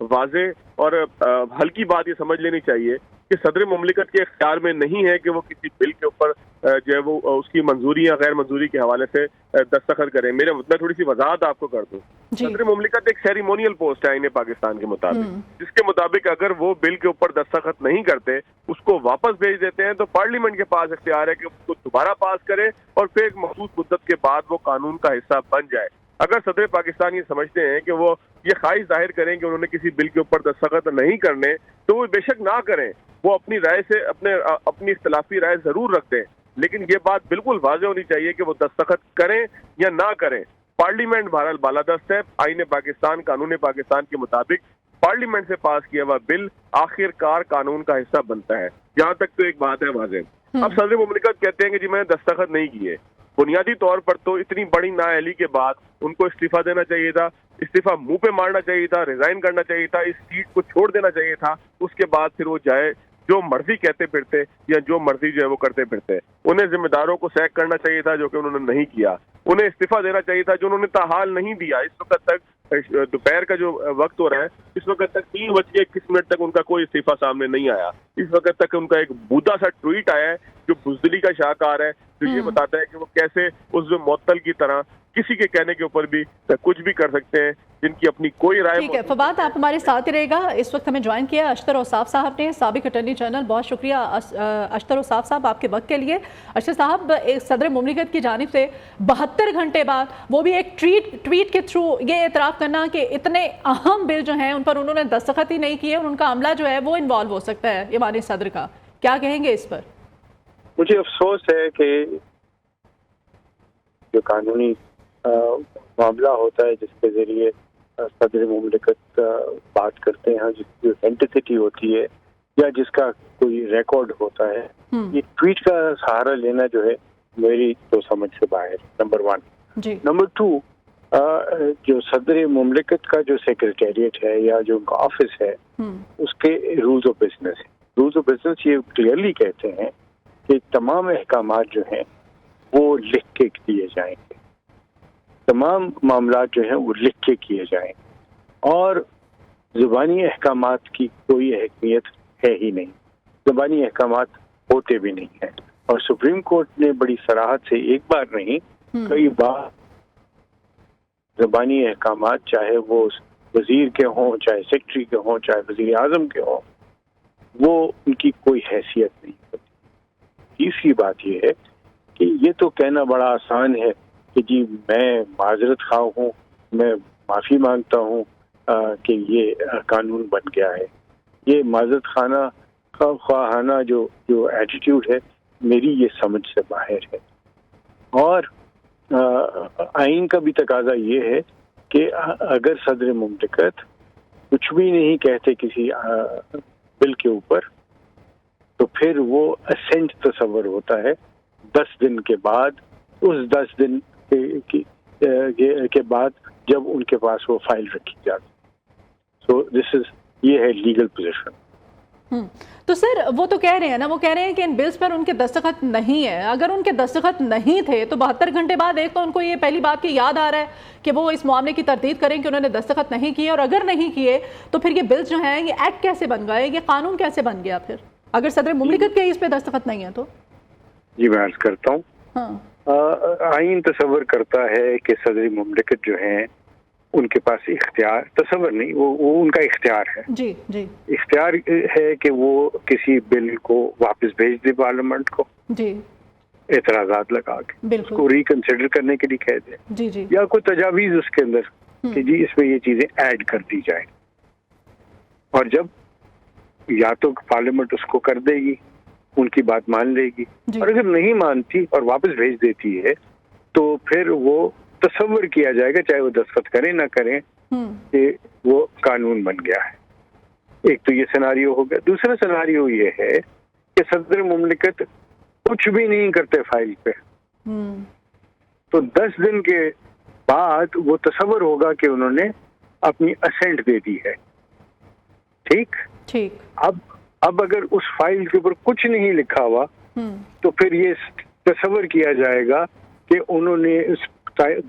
واضح اور ہلکی بات یہ سمجھ لینی چاہیے کہ صدر مملکت کے اختیار میں نہیں ہے کہ وہ کسی بل کے اوپر جو ہے وہ اس کی منظوری یا غیر منظوری کے حوالے سے دستخط کریں. میں تھوڑی سی وضاحت آپ کو کر دوں. صدر مملکت ایک سیریمونیل پوسٹ ہے آئین پاکستان کے مطابق، جس کے مطابق اگر وہ بل کے اوپر دستخط نہیں کرتے، اس کو واپس بھیج دیتے ہیں، تو پارلیمنٹ کے پاس اختیار ہے کہ اس کو دوبارہ پاس کرے اور پھر ایک مخصوص مدت کے بعد وہ قانون کا حصہ بن جائے. اگر صدر پاکستان یہ سمجھتے ہیں کہ وہ یہ خواہش ظاہر کریں کہ انہوں نے کسی بل کے اوپر دستخط نہیں کرنے، تو وہ بے شک نہ کریں. وہ اپنی رائے سے اپنی اختلافی رائے ضرور رکھتے ہیں، لیکن یہ بات بالکل واضح ہونی چاہیے کہ وہ دستخط کریں یا نہ کریں. پارلیمنٹ بہرحال بالادست ہے. آئین پاکستان، قانون پاکستان کے مطابق پارلیمنٹ سے پاس کیا ہوا بل آخر کار قانون کا حصہ بنتا ہے. یہاں تک تو ایک بات ہے واضح. اب صدر مملکت کہتے ہیں کہ جی میں نے دستخط نہیں کیے. بنیادی طور پر تو اتنی بڑی نااہلی کے بعد ان کو استعفیٰ دینا چاہیے تھا، استعفیٰ منہ پہ مارنا چاہیے تھا، ریزائن کرنا چاہیے تھا، اس سیٹ کو چھوڑ دینا چاہیے تھا. اس کے بعد پھر وہ جائے جو مرضی کہتے پھرتے یا جو مرضی جو ہے وہ کرتے پھرتے. انہیں ذمہ داروں کو سیک کرنا چاہیے تھا، جو کہ انہوں نے نہیں کیا. انہیں استعفیٰ دینا چاہیے تھا، جو انہوں نے تاحال نہیں دیا. اس وقت تک دوپہر کا جو وقت ہو رہا ہے، اس وقت تک 3:21 تک ان کا کوئی استعفیٰ سامنے نہیں آیا. اس وقت تک ان کا ایک بودا سا ٹویٹ آیا ہے جو بزدلی کا شاہکار ہے، جو یہ بتاتا ہے کہ وہ کیسے اس معطل کی طرح کسی کے کہنے کے اوپر بھی کچھ بھی کر سکتے ہیں، جن کی اپنی کوئی رائے. ٹھیک ہے فواد، آپ ہمارے ساتھ ہی رہے گا. اس وقت ہمیں جوائن کیا اشتر اوصاف صاحب نے، سابق اٹارنی جنرل. بہت شکریہ اشتر اوصاف صاحب آپ کے وقت کے لیے. اشتر صاحب، صدر مملکت کی جانب سے 72 گھنٹے بعد وہ بھی ایک ٹویٹ کے تھرو یہ اعتراف کرنا کہ اتنے اہم بل جو ہیں ان پر انہوں نے دستخط ہی نہیں کیے اور ان کا عملہ جو ہے وہ انوالو ہو سکتا ہے ایوان صدر کا. کیا کہیں گے اس پر؟ مجھے افسوس ہے کہ جو قانونی معاملہ ہوتا ہے جس کے ذریعے صدر مملکت بات کرتے ہیں، جس کی اینٹیسٹی ہوتی ہے یا جس کا کوئی ریکارڈ ہوتا ہے، یہ ٹویٹ کا سہارا لینا جو ہے میری تو سمجھ سے باہر. نمبر 1. نمبر 2، جو صدر مملکت کا جو سیکریٹریٹ ہے یا جو ان کا آفس ہے، اس کے رولز آف بزنس ہے. رولز آف بزنس یہ کلیئرلی کہتے ہیں کہ تمام احکامات جو ہیں وہ لکھ کے دیے جائیں گے، تمام معاملات جو ہیں وہ لکھ کے کیے جائیں گے، اور زبانی احکامات کی کوئی اہمیت ہے ہی نہیں. زبانی احکامات ہوتے بھی نہیں ہیں. اور سپریم کورٹ نے بڑی صراحت سے ایک بار نہیں کئی بار زبانی احکامات، چاہے وہ وزیر کے ہوں، چاہے سیکرٹری کے ہوں، چاہے وزیر اعظم کے ہوں، وہ ان کی کوئی حیثیت نہیں ہوتی. تیسری بات یہ ہے کہ یہ تو کہنا بڑا آسان ہے کہ جی میں معذرت خواہ ہوں، میں معافی مانگتا ہوں کہ یہ قانون بن گیا ہے. یہ معذرت خواہانہ جو ایٹیٹیوڈ ہے میری یہ سمجھ سے باہر ہے. اور آئین کا بھی تقاضا یہ ہے کہ اگر صدر مملکت کچھ بھی نہیں کہتے کسی بل کے اوپر، تو پھر وہ اسینٹ تصور ہوتا ہے 10 دن کے بعد. اس 10 دن کے بعد جب ان کے پاس وہ فائل رکھی جاتی. سو یہ ہے لیگل پوزیشن. تو سر وہ تو کہہ رہے ہیں نا، وہ کہہ رہے ہیں کہ ان بلز پر ان کے دستخط نہیں ہے. اگر ان کے دستخط نہیں تھے تو 72 گھنٹے بعد ایک تو ان کو یہ پہلی بات کی یاد آ رہا ہے کہ وہ اس معاملے کی تردید کریں کہ انہوں نے دستخط نہیں کیے، اور اگر نہیں کیے تو پھر یہ بلز جو ہیں یہ ایکٹ کیسے بن گئے، یہ قانون کیسے بن گیا پھر اگر صدر مملکت کے اس پہ دستخط نہیں ہے تو؟ جی میں عرض کرتا ہوں. آئین تصور کرتا ہے کہ صدر مملکت جو ہیں ان کے پاس اختیار، تصور نہیں، وہ ان کا اختیار ہے. جی جی اختیار ہے کہ وہ کسی بل کو واپس بھیج دے پارلیمنٹ کو، جی اعتراضات لگا کے اس کو ریکنسیڈر کرنے کے لیے کہہ دیں، جی جی یا کوئی تجاویز اس کے اندر کہ جی اس میں یہ چیزیں ایڈ کر دی جائیں. اور جب یا تو پارلیمنٹ اس کو کر دے گی، ان کی بات مان لے گی، اور اگر نہیں مانتی اور واپس بھیج دیتی ہے تو پھر وہ تصور کیا جائے گا، چاہے وہ دستخط کریں نہ کریں، کہ وہ قانون بن گیا ہے. ایک تو یہ سیناریو ہو گیا. دوسرا سیناریو یہ ہے کہ صدر مملکت کچھ بھی نہیں کرتے فائل پہ، تو 10 دن کے بعد وہ تصور ہوگا کہ انہوں نے اپنی اسینٹ دے دی ہے. ٹھیک. اب اگر اس فائل کے اوپر کچھ نہیں لکھا ہوا تو پھر یہ تصور کیا جائے گا کہ انہوں نے اس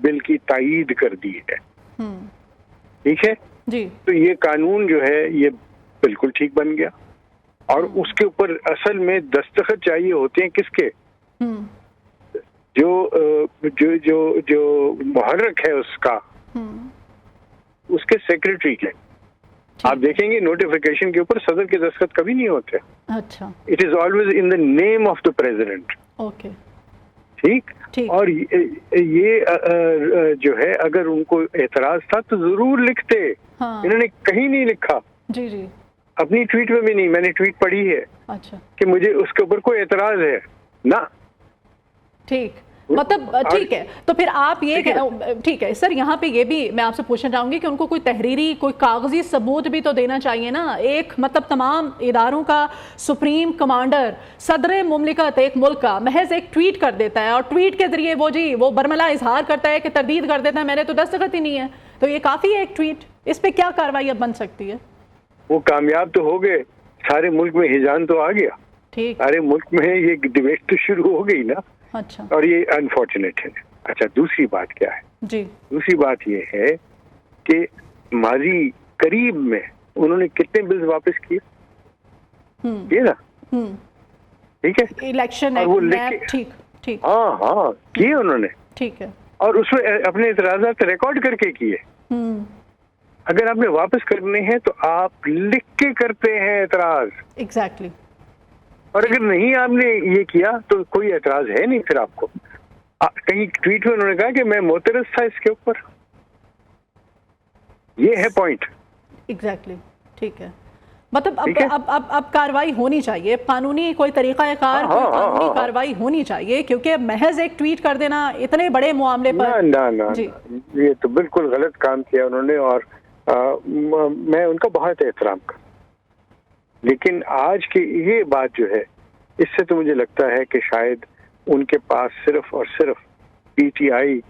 بل کی تائید کر دی ہے. ٹھیک ہے. جی تو یہ قانون جو ہے یہ بالکل ٹھیک بن گیا، اور اس کے اوپر اصل میں دستخط چاہیے ہوتے ہیں کس کے؟ جو جو جو جو محرک ہے اس کا، اس کے سیکریٹری کے. آپ دیکھیں گے نوٹیفیکیشن کے اوپر صدر کے دستخط کبھی نہیں ہوتے. اچھا. It is always in the name of the president. Okay ٹھیک. اور یہ جو ہے اگر ان کو اعتراض تھا تو ضرور لکھتے. انہوں نے کہیں نہیں لکھا. جی جی. اپنی ٹویٹ میں بھی نہیں. میں نے ٹویٹ پڑھی ہے اچھا کہ مجھے اس کے اوپر کوئی اعتراض ہے نہ. ٹھیک، مطلب ٹھیک ہے. تو پھر آپ یہ ٹھیک ہے سر، یہاں پہ یہ بھی میں آپ سے پوچھنا چاہوں گی کہ ان کو کوئی تحریری کوئی کاغذی ثبوت بھی تو دینا چاہیے نا. ایک مطلب تمام اداروں کا سپریم کمانڈر صدر مملکت ایک ملک کا محض ایک ٹویٹ کر دیتا ہے، اور ٹویٹ کے ذریعے وہ برملا اظہار کرتا ہے کہ تردید کر دیتا ہے میں نے تو دستخط ہی نہیں ہے. تو یہ کافی ہے ایک ٹویٹ، اس پہ کیا کارروائی اب بن سکتی ہے؟ وہ کامیاب تو ہو گئے، سارے ملک میں ہجان تو آ گیا. ٹھیک. سارے ملک میں یہ ڈیبیٹ تو شروع ہو گئی نا. اچھا. اور یہ انفارچونیٹ ہے. اچھا دوسری بات کیا ہے؟ جی دوسری بات یہ ہے کہ ماضی قریب میں انہوں نے کتنے بلز واپس کیے یہ نا. ٹھیک ہے. الیکشن ٹھیک ٹھیک. ہاں کیے انہوں نے. ٹھیک ہے. اور اس میں اپنے اعتراضات ریکارڈ کر کے کیے. اگر آپ نے واپس کرنے ہیں تو آپ لکھ کے کرتے ہیں اعتراض. ایگزیکٹلی. اور اگر نہیں آپ نے یہ کیا تو کوئی اعتراض ہے نہیں پھر آپ کو. کہیں ٹویٹ میں انہوں نے کہا کہ میں معترض تھا اس کے اوپر. یہ ہے پوائنٹ. ایگزیکٹلی. ٹھیک ہے. مطلب اب کاروائی ہونی چاہیے، قانونی کوئی طریقہ کار، قانونی کاروائی ہونی چاہیے، کیونکہ محض ایک ٹویٹ کر دینا اتنے بڑے معاملے پر نہ یہ تو بالکل غلط کام کیا انہوں نے. اور میں ان کا بہت احترام کرتا، لیکن آج کی یہ بات جو ہے اس سے تو مجھے لگتا ہے کہ شاید ان کے پاس صرف اور صرف پی ٹی آئی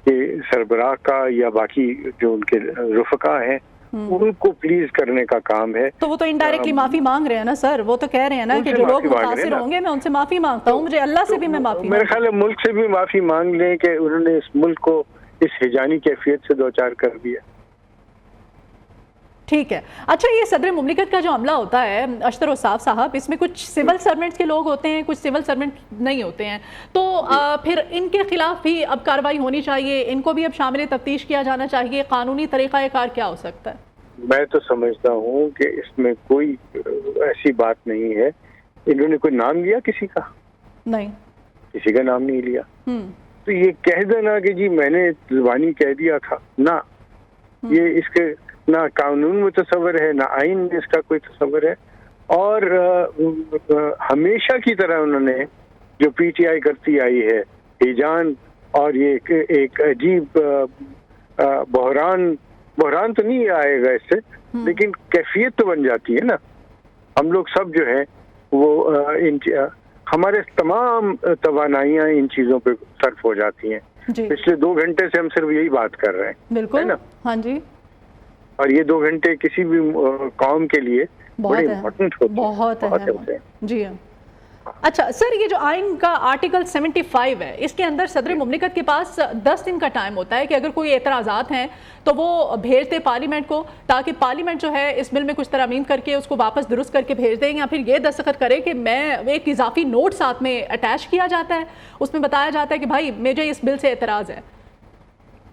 کے سربراہ کا یا باقی جو ان کے رفقا ہیں ان کو پلیز کرنے کا کام ہے. تو وہ تو انڈائریکٹلی معافی مانگ رہے ہیں نا سر. وہ تو کہہ رہے ہیں نا کہ جو لوگ متاثر ہوں گے میں ان سے معافی مانگتا ہوں، مجھے اللہ سے بھی میں معافی. میرے خیال ہے ملک سے بھی معافی مانگ لیں کہ انہوں نے اس ملک کو اس ہجانی کیفیت سے دوچار کر دیا. ٹھیک ہے. اچھا یہ صدر مملکت کا جو عملہ ہوتا ہے اشتر اوصاف صاحب، اس میں کچھ سول سرونٹس کے لوگ ہوتے ہیں، کچھ سول سرونٹ نہیں ہوتے ہیں، تو پھر ان کے خلاف بھی اب کارروائی ہونی چاہیے، ان کو بھی اب شامل تفتیش کیا جانا چاہیے. قانونی طریقہ کار کیا ہو سکتا ہے؟ میں تو سمجھتا ہوں کہ اس میں کوئی ایسی بات نہیں ہے. انہوں نے کوئی نام لیا کسی کا؟ نہیں، کسی کا نام نہیں لیا. تو یہ کہہ دینا کہ جی میں نے زبانی کہہ دیا تھا، نہ یہ اس کے نہ قانون میں تصور ہے، نہ آئین میں اس کا کوئی تصور ہے. اور ہمیشہ کی طرح انہوں نے جو پی ٹی آئی کرتی آئی ہے ہجان، اور یہ ایک عجیب بحران تو نہیں آئے گا اس سے، لیکن کیفیت تو بن جاتی ہے نا. ہم لوگ سب جو ہے وہ ہمارے تمام توانائیاں ان چیزوں پہ صرف ہو جاتی ہیں. پچھلے 2 گھنٹے سے ہم صرف یہی بات کر رہے ہیں. بالکل. ہاں جی. اور یہ 2 گھنٹے کسی بھی قوم کے لیے بڑے امپورٹنٹ ہوتے ہیں. بہت ہے. جی ہاں. اچھا سر، یہ جو آئین کا آرٹیکل 75 ہے، اس کے اندر صدر مملکت کے پاس 10 دن کا ٹائم ہوتا ہے کہ اگر کوئی اعتراضات ہیں تو وہ بھیجتے پارلیمنٹ کو، تاکہ پارلیمنٹ جو ہے اس بل میں کچھ ترامیم کر کے اس کو واپس درست کر کے بھیج دیں، یا پھر یہ دستخط کرے کہ میں ایک اضافی نوٹ ساتھ میں اٹیچ کیا جاتا ہے، اس میں بتایا جاتا ہے کہ بھائی مجھے اس بل سے اعتراض ہے.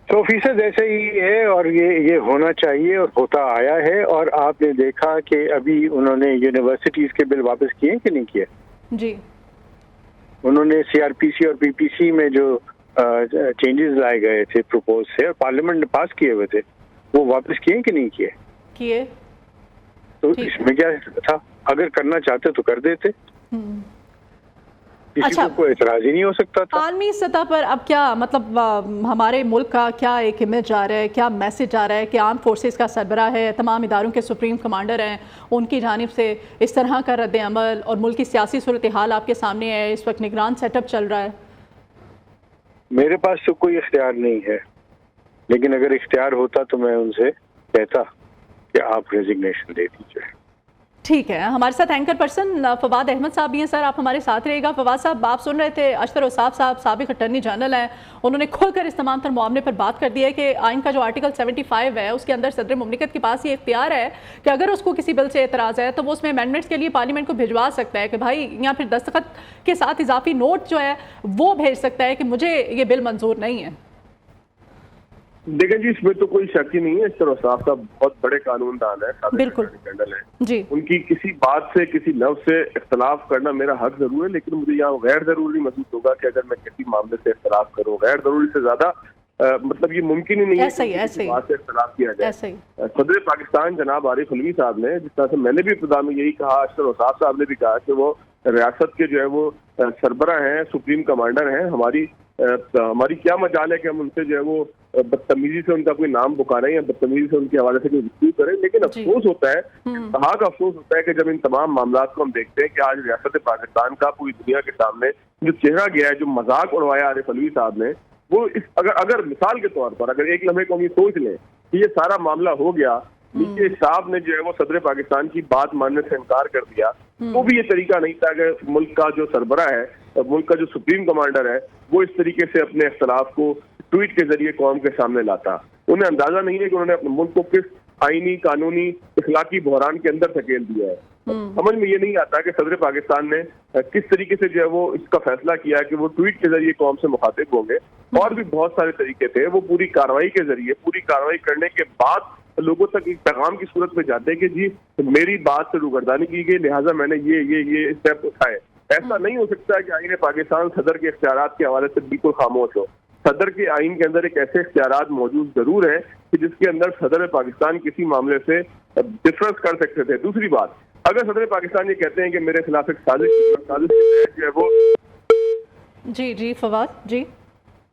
100% ایسا ہی ہے، اور یہ ہونا چاہیے اور ہوتا آیا ہے. اور آپ نے دیکھا کہ ابھی انہوں نے یونیورسٹیز کے بل واپس کیے کہ نہیں کیے؟ جی. انہوں نے سی آر پی سی اور پی پی سی میں جو چینجز لائے گئے تھے پروپوز سے اور پارلیمنٹ نے پاس کیے ہوئے تھے، وہ واپس کیے کہ نہیں کیے؟ تو اس میں کیا تھا؟ اگر کرنا چاہتے تو کر دیتے. کسی کو کوئی اعتراض ہی نہیں ہو سکتا تھا. عالمی سطح پر اب کیا مطلب ہمارے ملک کا کیا ایک امیج آ رہا ہے، کیا میسج آ رہا ہے کہ آرم فورسز کا سربراہ ہے، تمام اداروں کے سپریم کمانڈر ہیں، ان کی جانب سے اس طرح کا رد عمل، اور ملک کی سیاسی صورتحال آپ کے سامنے ہے، اس وقت نگران سیٹ اپ چل رہا ہے؟ میرے پاس تو کوئی اختیار نہیں ہے، لیکن اگر اختیار ہوتا تو میں ان سے کہتا کہ آپ ریزگنیشن دے دیجیے. ٹھیک ہے، ہمارے ساتھ اینکر پرسن فواد احمد صاحب بھی ہیں. سر آپ ہمارے ساتھ رہے گا. فواد صاحب، آپ سن رہے تھے اشرف اوصاف صاحب سابق اٹارنی جنرل ہیں، انہوں نے کھل کر اس تمام تر معاملے پر بات کر دی ہے کہ آئین کا جو آرٹیکل 75 ہے اس کے اندر صدر مملکت کے پاس یہ اختیار ہے کہ اگر اس کو کسی بل سے اعتراض ہے تو وہ اس میں امینڈمنٹس کے لیے پارلیمنٹ کو بھجوا سکتا ہے کہ بھائی، یا پھر دستخط کے ساتھ اضافی نوٹ جو ہے وہ بھیج سکتا ہے کہ مجھے یہ بل منظور نہیں ہے. دیکھیں جی، اس میں تو کوئی شک ہی نہیں ہے. اشرف اوصاف صاحب بہت بڑے قانون دان ہیں، بالکل جنرل ہیں جی. ان کی کسی بات سے، کسی لفظ سے اختلاف کرنا میرا حق ضرور ہے، لیکن مجھے یہاں غیر ضروری محسوس ہوگا کہ اگر میں کسی معاملے سے اختلاف کروں، غیر ضروری سے زیادہ مطلب یہ ممکن ہی نہیں ہے کہ کسی بات سے اختلاف کیا جائے. صدر پاکستان جناب عارف علوی صاحب نے، جس طرح سے میں نے بھی ابتدا میں یہی کہا، اشرف اوصاف صاحب نے بھی کہا کہ وہ ریاست کے جو ہے وہ سربراہ ہیں، سپریم کمانڈر ہیں. ہماری کیا مجال ہے کہ ہم ان سے جو ہے وہ بدتمیزی سے ان کا کوئی نام پکاریں یا بدتمیزی سے ان کے حوالے سے کوئی گفتگو کریں. لیکن افسوس ہوتا ہے، کہا کا افسوس ہوتا ہے کہ جب ان تمام معاملات کو ہم دیکھتے ہیں کہ آج ریاست پاکستان کا پوری دنیا کے سامنے جو چہرہ گیا ہے، جو مذاق اڑوایا عارف علوی صاحب نے، وہ اگر مثال کے طور پر اگر ایک لمحے کو ہم یہ سوچ لیں کہ یہ سارا معاملہ ہو گیا، نیچے صاحب نے جو ہے وہ صدر پاکستان کی بات ماننے سے انکار کر دیا، تو بھی یہ طریقہ نہیں تھا کہ ملک کا جو سربراہ ہے، ملک کا جو سپریم کمانڈر ہے، وہ اس طریقے سے اپنے اختلاف کو ٹویٹ کے ذریعے قوم کے سامنے لاتا. انہیں اندازہ نہیں ہے کہ انہوں نے اپنے ملک کو کس آئینی، قانونی، اخلاقی بحران کے اندر دھکیل دیا ہے. سمجھ میں یہ نہیں آتا کہ صدر پاکستان نے کس طریقے سے جو ہے وہ اس کا فیصلہ کیا کہ وہ ٹویٹ کے ذریعے قوم سے مخاطب ہوں گے. اور بھی بہت سارے طریقے تھے، وہ پوری کارروائی کے ذریعے، پوری کارروائی کرنے کے بعد لوگوں تک ایک پیغام کی صورت میں جاتے ہیں کہ جی میری بات سے روگردانی کی گئی، لہٰذا میں نے یہ اسٹیپ اٹھائے. ایسا نہیں ہو سکتا کہ آئین پاکستان صدر کے اختیارات کے حوالے سے بالکل خاموش ہو. صدر کے آئین کے اندر ایک ایسے اختیارات موجود ضرور ہیں کہ جس کے اندر صدر پاکستان کسی معاملے سے ڈفرنس کر سکتے تھے. دوسری بات، اگر صدر پاکستان یہ کہتے ہیں کہ میرے خلاف ایک سازش جو ہے وہ جی فواد جی،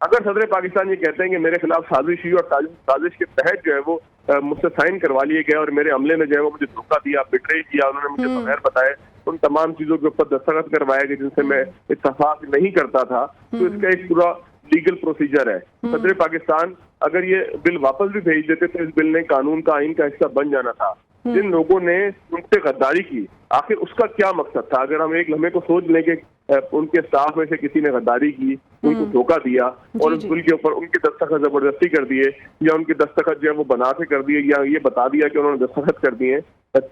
اگر صدر پاکستان یہ کہتے ہیں کہ میرے خلاف سازش ہوئی اور سازش کے تحت جو ہے وہ مجھ سے سائن کروا لیے گئے اور میرے عملے میں جو ہے وہ مجھے دھوکہ دیا، بٹرے کیا، انہوں نے مجھے بغیر بتائے ان تمام چیزوں کے اوپر دستخط کروائے گئے جن سے میں اتفاق نہیں کرتا تھا، تو اس کا ایک پورا لیگل پروسیجر ہے. صدر پاکستان اگر یہ بل واپس بھی بھیج دیتے تو اس بل نے قانون کا، آئین کا حصہ بن جانا تھا. جن لوگوں نے ان سے غداری کی، آخر اس کا کیا مقصد تھا؟ اگر ہم ایک لمحے کو سوچ لیں کہ ان کے سٹاف میں سے کسی نے غداری کی، ان کو دھوکہ دیا اور اس بل کے اوپر ان کے دستخط زبردستی کر دیے یا ان کے دستخط جو ہے وہ بنا کے کر دیے یا یہ بتا دیا کہ انہوں نے دستخط کر دیے،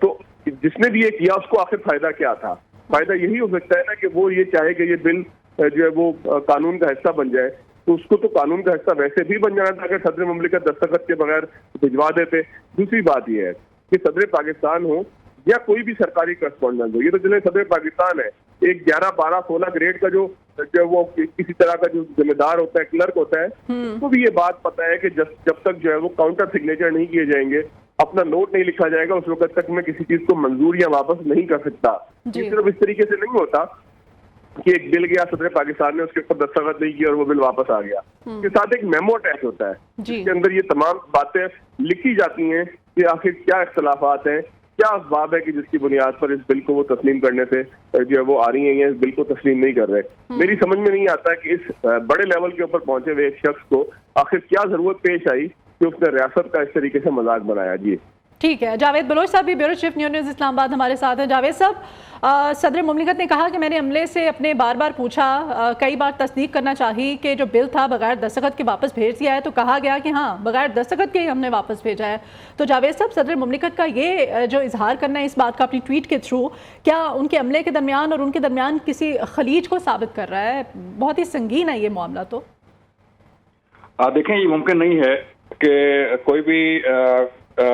تو جس نے بھی یہ کیا اس کو آخر فائدہ کیا تھا؟ فائدہ یہی ہو سکتا ہے نا کہ وہ یہ چاہے کہ یہ بل جو ہے وہ قانون کا حصہ بن جائے، تو اس کو تو قانون کا حصہ ویسے بھی بن جانا تھا کہ صدر مملکت دستخط کے بغیر بھجوا دیتے. دوسری بات یہ ہے کہ صدر پاکستان ہو یا کوئی بھی سرکاری کرسپونڈنٹ ہو، یہ تو چلے صدر پاکستان ہے، ایک 11، 12، 16 گریڈ کا جو وہ کسی طرح کا جو ذمہ دار ہوتا ہے، کلرک ہوتا ہے، اس کو بھی یہ بات پتہ ہے کہ جب تک جو ہے وہ کاؤنٹر سگنیچر نہیں کیے جائیں گے، اپنا نوٹ نہیں لکھا جائے گا، اس وقت تک میں کسی چیز کو منظور یا واپس نہیں کر سکتا. صرف اس طریقے سے نہیں ہوتا کہ ایک بل گیا، صدر پاکستان نے اس کے اوپر دستخط نہیں کیا اور وہ بل واپس آ گیا. اس کے ساتھ ایک میمو اٹیچ ہوتا ہے جس کے اندر یہ تمام باتیں لکھی جاتی ہیں کہ آخر کیا اختلافات ہیں، کیا اسباب ہے کہ جس کی بنیاد پر اس بل کو وہ تسلیم کرنے سے جو ہے وہ آ رہی ہیں یا اس بل کو تسلیم نہیں کر رہے. میری سمجھ میں نہیں آتا کہ اس بڑے لیول کے اوپر پہنچے ہوئے ایک شخص کو آخر کیا ضرورت پیش آئی کہ اس نے ریاست کا اس طریقے سے مذاق بنایا. جی ٹھیک ہے. جاوید بلوچ صاحب بھی بیورو چیف نیوز اسلام آباد ہمارے ساتھ ہیں. جاوید صاحب، صدر مملکت نے کہا کہ میں نے عملے سے اپنے بار پوچھا، کئی بار تصدیق کرنا چاہیے کہ جو بل تھا بغیر دستخط کے واپس بھیج دیا ہے، تو کہا گیا کہ ہاں بغیر دستخط کے ہی ہم نے واپس بھیجا ہے. تو جاوید صاحب، صدر مملکت کا یہ جو اظہار کرنا ہے اس بات کا اپنی ٹویٹ کے تھرو، کیا ان کے عملے کے درمیان اور ان کے درمیان کسی خلیج کو ثابت کر رہا ہے؟ بہت ہی سنگین ہے یہ معاملہ. تو دیکھیں، یہ ممکن نہیں ہے کہ کوئی بھی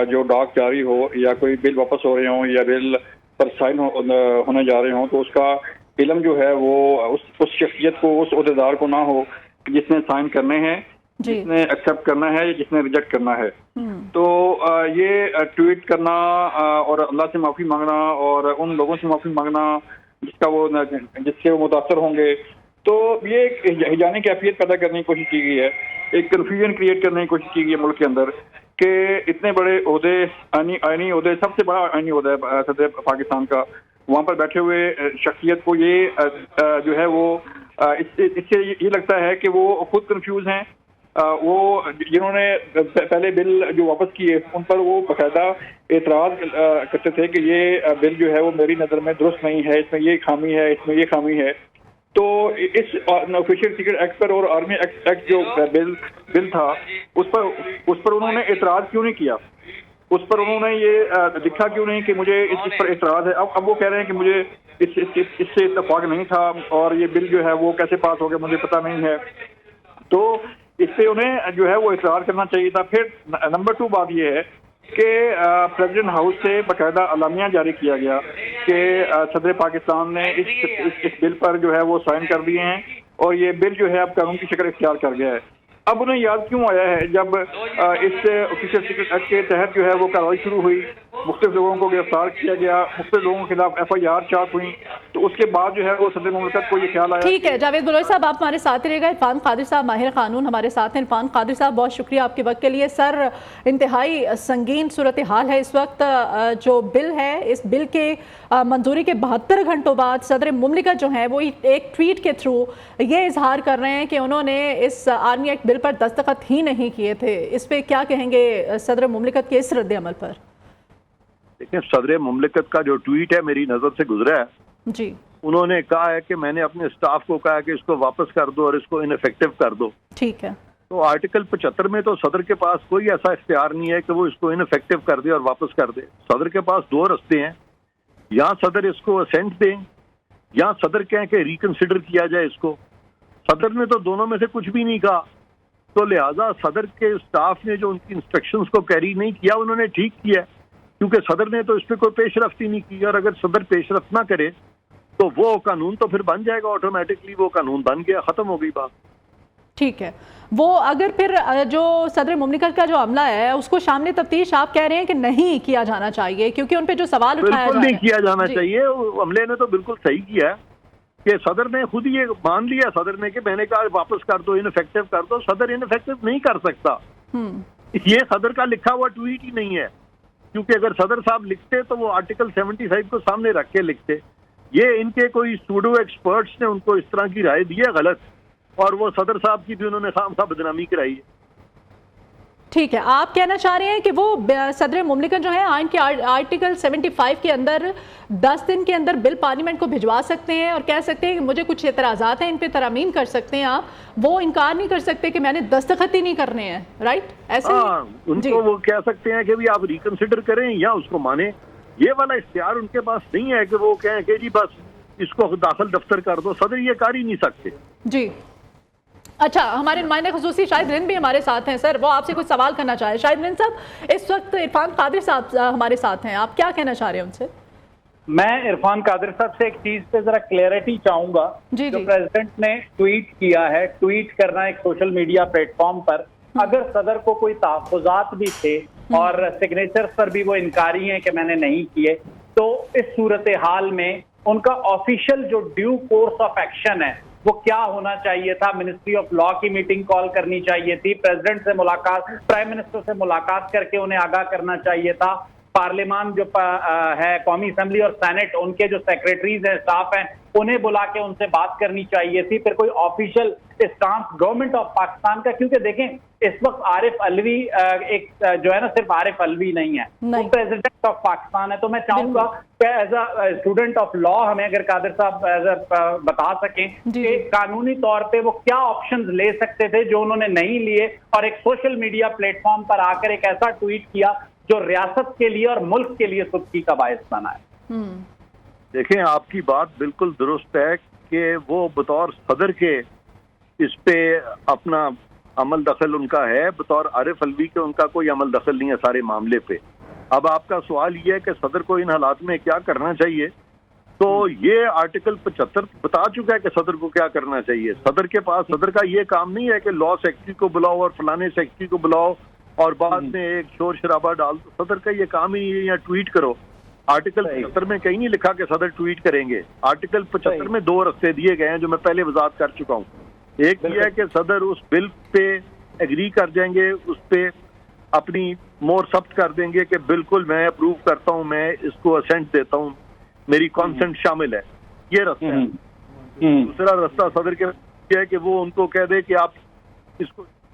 جو ڈاک جاری ہو یا کوئی بل واپس ہو رہے ہوں یا بل پر سائن ہونے جا رہے ہوں تو اس کا علم جو ہے وہ اس شخصیت کو، اس عہدیدار کو نہ ہو جس نے سائن کرنے ہیں، جس نے ایکسیپٹ کرنا ہے یا جس نے ریجیکٹ کرنا ہے. تو یہ ٹویٹ کرنا اور اللہ سے معافی مانگنا اور ان لوگوں سے معافی مانگنا جس سے وہ متاثر ہوں گے، تو یہ ایک ہیجانی کیفیت پیدا کرنے کی کوشش کی گئی ہے، ایک کنفیوژن کریٹ کرنے کی کوشش کی گئی ہے ملک کے اندر کہ اتنے بڑے عہدے، آئینی عہدے، سب سے بڑا آئینی عہدہ ہے صدر پاکستان کا، وہاں پر بیٹھے ہوئے شخصیت کو یہ جو ہے وہ اس سے یہ لگتا ہے کہ وہ خود کنفیوز ہیں وہ جنہوں نے پہلے بل جو واپس کیے ان پر وہ باقاعدہ اعتراض کرتے تھے کہ یہ بل جو ہے وہ میری نظر میں درست نہیں ہے، اس میں یہ خامی ہے، اس میں یہ خامی ہے. تو اس آفیشیل سیکرٹ ایکٹ پر اور آرمی ایکٹ جو بل تھا اس پر انہوں نے اعتراض کیوں نہیں کیا؟ اس پر انہوں نے یہ لکھا کیوں نہیں کہ مجھے اس پر اعتراض ہے؟ اب وہ کہہ رہے ہیں کہ مجھے اس سے اتفاق نہیں تھا اور یہ بل جو ہے وہ کیسے پاس ہو گیا مجھے پتہ نہیں ہے. تو اس پہ انہیں جو ہے وہ اعتراض کرنا چاہیے تھا. پھر نمبر 2 بات یہ ہے کہ پریزیڈنٹ ہاؤس سے باقاعدہ اعلامیہ جاری کیا گیا کہ صدر پاکستان نے اس بل پر جو ہے وہ سائن کر دیے ہیں اور یہ بل جو ہے اب قانون کی شکل اختیار کر گیا ہے. اب انہیں یاد کیوں آیا ہے جب اس آفیشیل سیکرٹ ایکٹ کے تحت جو ہے وہ کارروائی شروع ہوئی، مختلف لوگوں کو گرفتار کیا گیا، مختلف لوگوں کے خلاف FIR چاپ ہوئی، تو اس کے بعد جو ہے وہ صدر مملکت کو یہ خیال آیا. ٹھیک ہے جاوید بلوچ صاحب، آپ ہمارے ساتھ رہے گا. عرفان قادری صاحب ماہر قانون ہمارے ساتھ ہیں. عرفان قادری صاحب بہت شکریہ آپ کے وقت کے لیے. سر، انتہائی سنگین صورتحال ہے اس وقت. جو بل ہے، اس بل کے منظوری کے 72 گھنٹوں بعد صدر مملکت جو ہیں وہ ایک ٹویٹ کے تھرو یہ اظہار کر رہے ہیں کہ انہوں نے اس آرمی ایکٹ بل پر دستخط ہی نہیں کیے تھے. اس پہ کیا کہیں گے صدر مملکت کے اس رد عمل پر؟ دیکھیں، صدر مملکت کا جو ٹویٹ ہے میری نظر سے گزرا ہے. جی، انہوں نے کہا ہے کہ میں نے اپنے اسٹاف کو کہا کہ اس کو واپس کر دو اور اس کو انفیکٹو کر دو. ٹھیک ہے. تو آرٹیکل 75 میں تو صدر کے پاس کوئی ایسا اختیار نہیں ہے کہ وہ اس کو انفیکٹو کر دے اور واپس کر دے. صدر کے پاس 2 راستے ہیں، یا صدر اس کو اسینٹ دیں یا صدر کہیں کہ ریکنسیڈر کیا جائے اس کو. صدر نے تو دونوں میں سے کچھ بھی نہیں کہا. تو لہٰذا صدر کے اسٹاف نے جو ان کی انسٹرکشنز کو کیری نہیں کیا انہوں نے ٹھیک کیا، کیونکہ صدر نے تو اس پہ کوئی پیش رفت ہی نہیں کی. اور اگر صدر پیش رفت نہ کرے تو وہ قانون تو پھر بن جائے گا آٹومیٹکلی. وہ قانون بن گیا، ختم ہو گئی بات. ٹھیک ہے. وہ اگر پھر جو صدر مملکت کا جو عملہ ہے اس کو شامل تفتیش آپ کہہ رہے ہیں کہ نہیں کیا جانا چاہیے، کیونکہ ان پہ جو سوال اٹھایا بالکل نہیں کیا جانا چاہیے. عملے نے تو بالکل صحیح کیا ہے کہ صدر نے خود یہ مان لیا. صدر نے کہ میں نے کہا واپس کر دو، انفیکٹو کر دو. صدر انفیکٹو نہیں کر سکتا. یہ صدر کا لکھا ہوا ٹویٹ ہی نہیں ہے، کیونکہ اگر صدر صاحب لکھتے تو وہ آرٹیکل 75 کو سامنے رکھ کے لکھتے. یہ ان کے کوئی سوڈو ایکسپرٹس نے ان کو اس طرح کی رائے دی ہے غلط، اور وہ صدر صاحب کی بھی انہوں نے خامخواہ بدنامی کرائی ہے. ٹھیک ہے. آپ کہنا چاہ رہے ہیں کہ وہ صدر مملکت جو ہے آئین کے آرٹیکل 75 کے اندر 10 دن کے اندر بل پارلیمنٹ کو بھجوا سکتے ہیں اور کہہ سکتے ہیں کہ مجھے کچھ اعتراضات ہیں، ان پہ ترامیم کر سکتے ہیں آپ. وہ انکار نہیں کر سکتے کہ میں نے دستخط ہی نہیں کرنے ہیں، رائٹ؟ ایسے ان کو وہ کہہ سکتے ہیں کہ بھی آپ ریکنسیڈر کریں یا اس کو مانیں. یہ والا اختیار ان کے پاس نہیں ہے کہ وہ کہیں کہ جی بس اس کو داخل دفتر کر دو. صدر یہ کر ہی نہیں سکتے. جی اچھا، ہمارے نمائندہ خصوصی شاہد رند بھی ہمارے ساتھ ہیں. سر، وہ آپ سے کچھ سوال کرنا چاہے. شاہد رند صاحب، اس وقت عرفان قادری صاحب ہمارے ساتھ ہیں، آپ کیا کہنا چاہ رہے ہیں ان سے؟ میں عرفان قادر صاحب سے ایک چیز پہ ذرا کلیئرٹی چاہوں گا. جو پریزیڈنٹ نے ٹویٹ کیا ہے، ٹویٹ کرنا ایک سوشل میڈیا پلیٹ فارم پر، اگر صدر کو کوئی تحفظات بھی تھے اور سگنیچرز پر بھی وہ انکاری ہیں کہ میں نے نہیں کیے، تو اس صورتحال میں ان کا آفیشیل جو ڈیو کورس آف ایکشن ہے وہ کیا ہونا چاہیے تھا؟ منسٹری آف لا کی میٹنگ کال کرنی چاہیے تھی، پریزیڈنٹ سے ملاقات، پرائم منسٹر سے ملاقات کر کے انہیں آگاہ کرنا چاہیے تھا. پارلیمان جو ہے، قومی اسمبلی اور سینٹ، ان کے جو سیکریٹریز ہیں، اسٹاف ہیں، انہیں بلا کے ان سے بات کرنی چاہیے تھی. پھر کوئی official stance government of Pakistan کا، کیونکہ دیکھیں اس وقت عارف علوی ایک جو ہے نا، صرف عارف علوی نہیں ہے، وہ پریزیڈنٹ آف پاکستان ہے. تو میں چاہوں گا کہ as a student of law ہمیں اگر قادر صاحب ایز اے بتا سکیں کہ قانونی طور پہ وہ کیا آپشنز لے سکتے تھے جو انہوں نے نہیں لیے، اور ایک سوشل میڈیا پلیٹ فارم پر آ کر ایک ایسا ٹویٹ کیا جو ریاست کے لیے اور ملک کے لیے سختی کا باعث بنا ہے. دیکھیں، آپ کی بات بالکل درست ہے کہ وہ بطور صدر کے اس پہ اپنا عمل دخل ان کا ہے، بطور عارف علوی کے ان کا کوئی عمل دخل نہیں ہے سارے معاملے پہ. اب آپ کا سوال یہ ہے کہ صدر کو ان حالات میں کیا کرنا چاہیے، تو یہ آرٹیکل 75 بتا چکا ہے کہ صدر کو کیا کرنا چاہیے. صدر کے پاس، صدر کا یہ کام نہیں ہے کہ لا سیکرٹری کو بلاؤ اور فلانے سیکرٹری کو بلاؤ اور بعد میں ایک شور شرابہ ڈال دو. صدر کا یہ کام ہی ہے یا ٹویٹ کرو. آرٹیکل 75 میں کہیں نہیں لکھا کہ صدر ٹویٹ کریں گے. آرٹیکل 75 میں 2 راستے دیے گئے ہیں جو میں پہلے وضاحت کر چکا ہوں. ایک یہ ہے کہ صدر اس بل پہ ایگری کر جائیں گے، اس پہ اپنی مور ثبت کر دیں گے کہ بالکل میں اپروو کرتا ہوں، میں اس کو اسینٹ دیتا ہوں، میری کانسنٹ شامل ہے. یہ راستہ ہے. دوسرا راستہ صدر کے ہے کہ وہ ان کو کہہ دے کہ آپ اس کو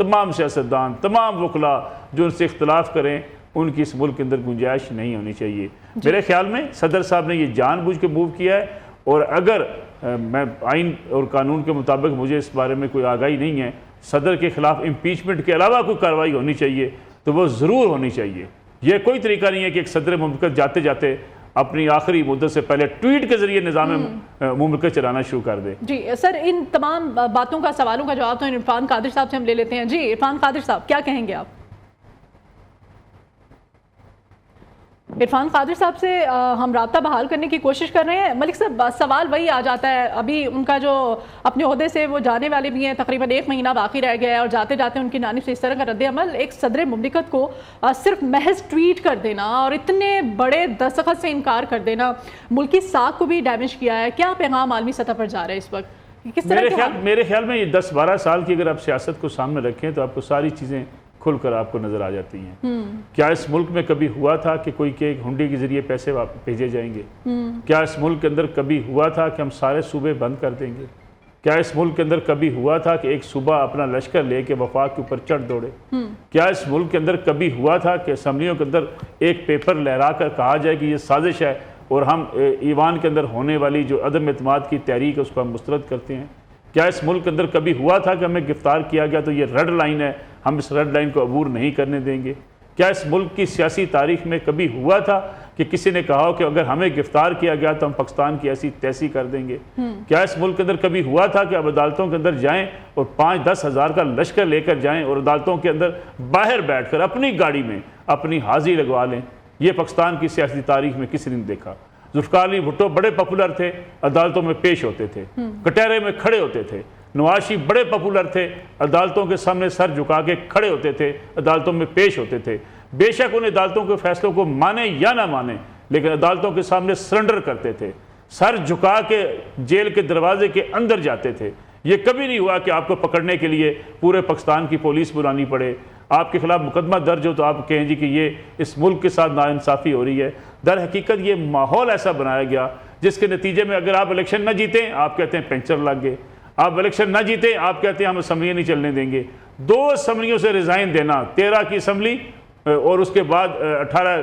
تمام سیاستدان، تمام وکلا جو ان سے اختلاف کریں، ان کی اس ملک کے اندر گنجائش نہیں ہونی چاہیے۔ میرے خیال میں صدر صاحب نے یہ جان بوجھ کے موو کیا ہے، اور اگر میں آئین اور قانون کے مطابق مجھے اس بارے میں کوئی آگاہی نہیں ہے، صدر کے خلاف امپیچمنٹ کے علاوہ کوئی کارروائی ہونی چاہیے تو وہ ضرور ہونی چاہیے۔ یہ کوئی طریقہ نہیں ہے کہ ایک صدر مملکت جاتے جاتے اپنی آخری مدت سے پہلے ٹویٹ کے ذریعے نظام مملکت چلانا شروع کر دے۔ جی سر، ان تمام باتوں کا، سوالوں کا جواب تو عرفان قادر صاحب سے ہم لے لیتے ہیں۔ جی عرفان قادر صاحب، کیا کہیں گے آپ؟ عرفان قادر صاحب سے ہم رابطہ بحال کرنے کی کوشش کر رہے ہیں۔ ملک صاحب، سوال وہی آ جاتا ہے، ابھی ان کا جو اپنے عہدے سے وہ جانے والے بھی ہیں، تقریباً 1 مہینہ باقی رہ گیا ہے، اور جاتے جاتے ان کی جانب سے اس طرح کا رد عمل، ایک صدر مملکت کو صرف محض ٹویٹ کر دینا اور اتنے بڑے دستخط سے انکار کر دینا، ملکی ساکھ کو بھی ڈیمیج کیا ہے۔ کیا پیغام عالمی سطح پر جا رہا ہے اس وقت؟ کس طرح میرے خیال میں یہ 10-12 سال کی اگر آپ سیاست کو سامنے رکھیں تو آپ کو ساری چیزیں کھل کر آپ کو نظر آ جاتی ہیں۔ کیا اس ملک میں کبھی ہوا تھا کہ کوئی کہ ہنڈی کے ذریعے پیسے بھیجے جائیں گے؟ کیا اس ملک کے اندر کبھی ہوا تھا کہ ہم سارے صوبے بند کر دیں گے؟ کیا اس ملک کے اندر کبھی ہوا تھا کہ ایک صوبہ اپنا لشکر لے کے وفاق کے اوپر چڑھ دوڑے؟ کیا اس ملک کے اندر کبھی ہوا تھا کہ اسمبلیوں کے اندر ایک پیپر لہرا کر کہا جائے کہ یہ سازش ہے اور ہم ایوان کے اندر ہونے والی جو عدم اعتماد کی تحریک ہے اس کو ہم مسترد کرتے ہیں؟ کیا اس ملک کے اندر کبھی ہوا تھا کہ ہمیں گرفتار کیا گیا تو یہ ریڈ لائن ہے، ہم اس ریڈ لائن کو عبور نہیں کرنے دیں گے؟ کیا اس ملک کی سیاسی تاریخ میں کبھی ہوا تھا کہ کسی نے کہا ہو کہ اگر ہمیں گرفتار کیا گیا تو ہم پاکستان کی ایسی تیسی کر دیں گے؟ کیا اس ملک کے اندر کبھی ہوا تھا کہ اب عدالتوں کے اندر جائیں اور 5-10 ہزار کا لشکر لے کر جائیں اور عدالتوں کے اندر باہر بیٹھ کر اپنی گاڑی میں اپنی حاضری لگوا لیں؟ یہ پاکستان کی سیاسی تاریخ میں کسی نے نہیں دیکھا۔ ذوالفقار علی بھٹو بڑے پاپولر تھے، عدالتوں میں پیش ہوتے تھے، کٹہرے میں کھڑے ہوتے تھے۔ نواز شریف بڑے پاپولر تھے، عدالتوں کے سامنے سر جھکا کے کھڑے ہوتے تھے، عدالتوں میں پیش ہوتے تھے۔ بے شک ان عدالتوں کے فیصلوں کو مانے یا نہ مانے، لیکن عدالتوں کے سامنے سرنڈر کرتے تھے، سر جھکا کے جیل کے دروازے کے اندر جاتے تھے۔ یہ کبھی نہیں ہوا کہ آپ کو پکڑنے کے لیے پورے پاکستان کی پولیس بلانی پڑے، آپ کے خلاف مقدمہ درج ہو تو آپ کہیں جی کہ یہ اس ملک کے ساتھ ناانصافی ہو رہی ہے۔ در حقیقت یہ ماحول ایسا بنایا گیا جس کے نتیجے میں اگر آپ الیکشن نہ جیتیں آپ کہتے ہیں پینچر لگ گئے، آپ الیکشن نہ جیتے آپ کہتے ہیں ہم اسمبلیاں نہیں چلنے دیں گے۔ 2 اسمبلیوں سے ریزائن دینا، 13 کی اسمبلی اور اس کے بعد 18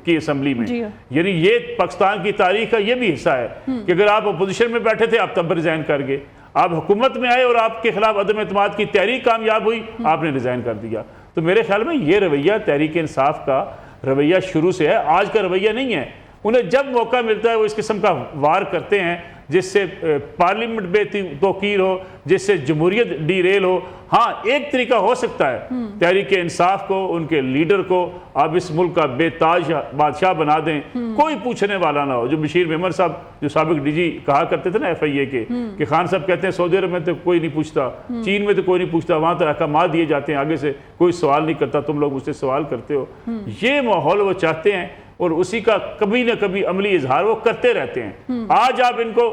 کی اسمبلی میں، یعنی یہ پاکستان کی تاریخ کا یہ بھی حصہ ہے کہ اگر آپ اپوزیشن میں بیٹھے تھے آپ تب ریزائن کر گئے، آپ حکومت میں آئے اور آپ کے خلاف عدم اعتماد کی تحریک کامیاب ہوئی آپ نے ریزائن کر دیا۔ تو میرے خیال میں یہ رویہ تحریک انصاف کا رویہ شروع سے ہے، آج کا رویہ نہیں ہے۔ انہیں جب موقع ملتا ہے وہ اس قسم کا وار کرتے ہیں جس سے پارلیمنٹ بے توقیر ہو، جس سے جمہوریت ڈی ریل ہو۔ ہاں ایک طریقہ ہو سکتا ہے تحریک انصاف کو، ان کے لیڈر کو آپ اس ملک کا بے تاج بادشاہ بنا دیں، کوئی پوچھنے والا نہ ہو۔ جو بشیر محمد صاحب جو سابق ڈی جی کہا کرتے تھے نا FIA کے، کہ خان صاحب کہتے ہیں سعودی عرب میں تو کوئی نہیں پوچھتا، چین میں تو کوئی نہیں پوچھتا، وہاں تو احکامات دیے جاتے ہیں، آگے سے کوئی سوال نہیں کرتا، تم لوگ مجھ سے سوال کرتے ہو۔ یہ ماحول وہ چاہتے ہیں اور اسی کا کبھی نہ کبھی عملی اظہار وہ کرتے رہتے ہیں۔ آج آپ ان کو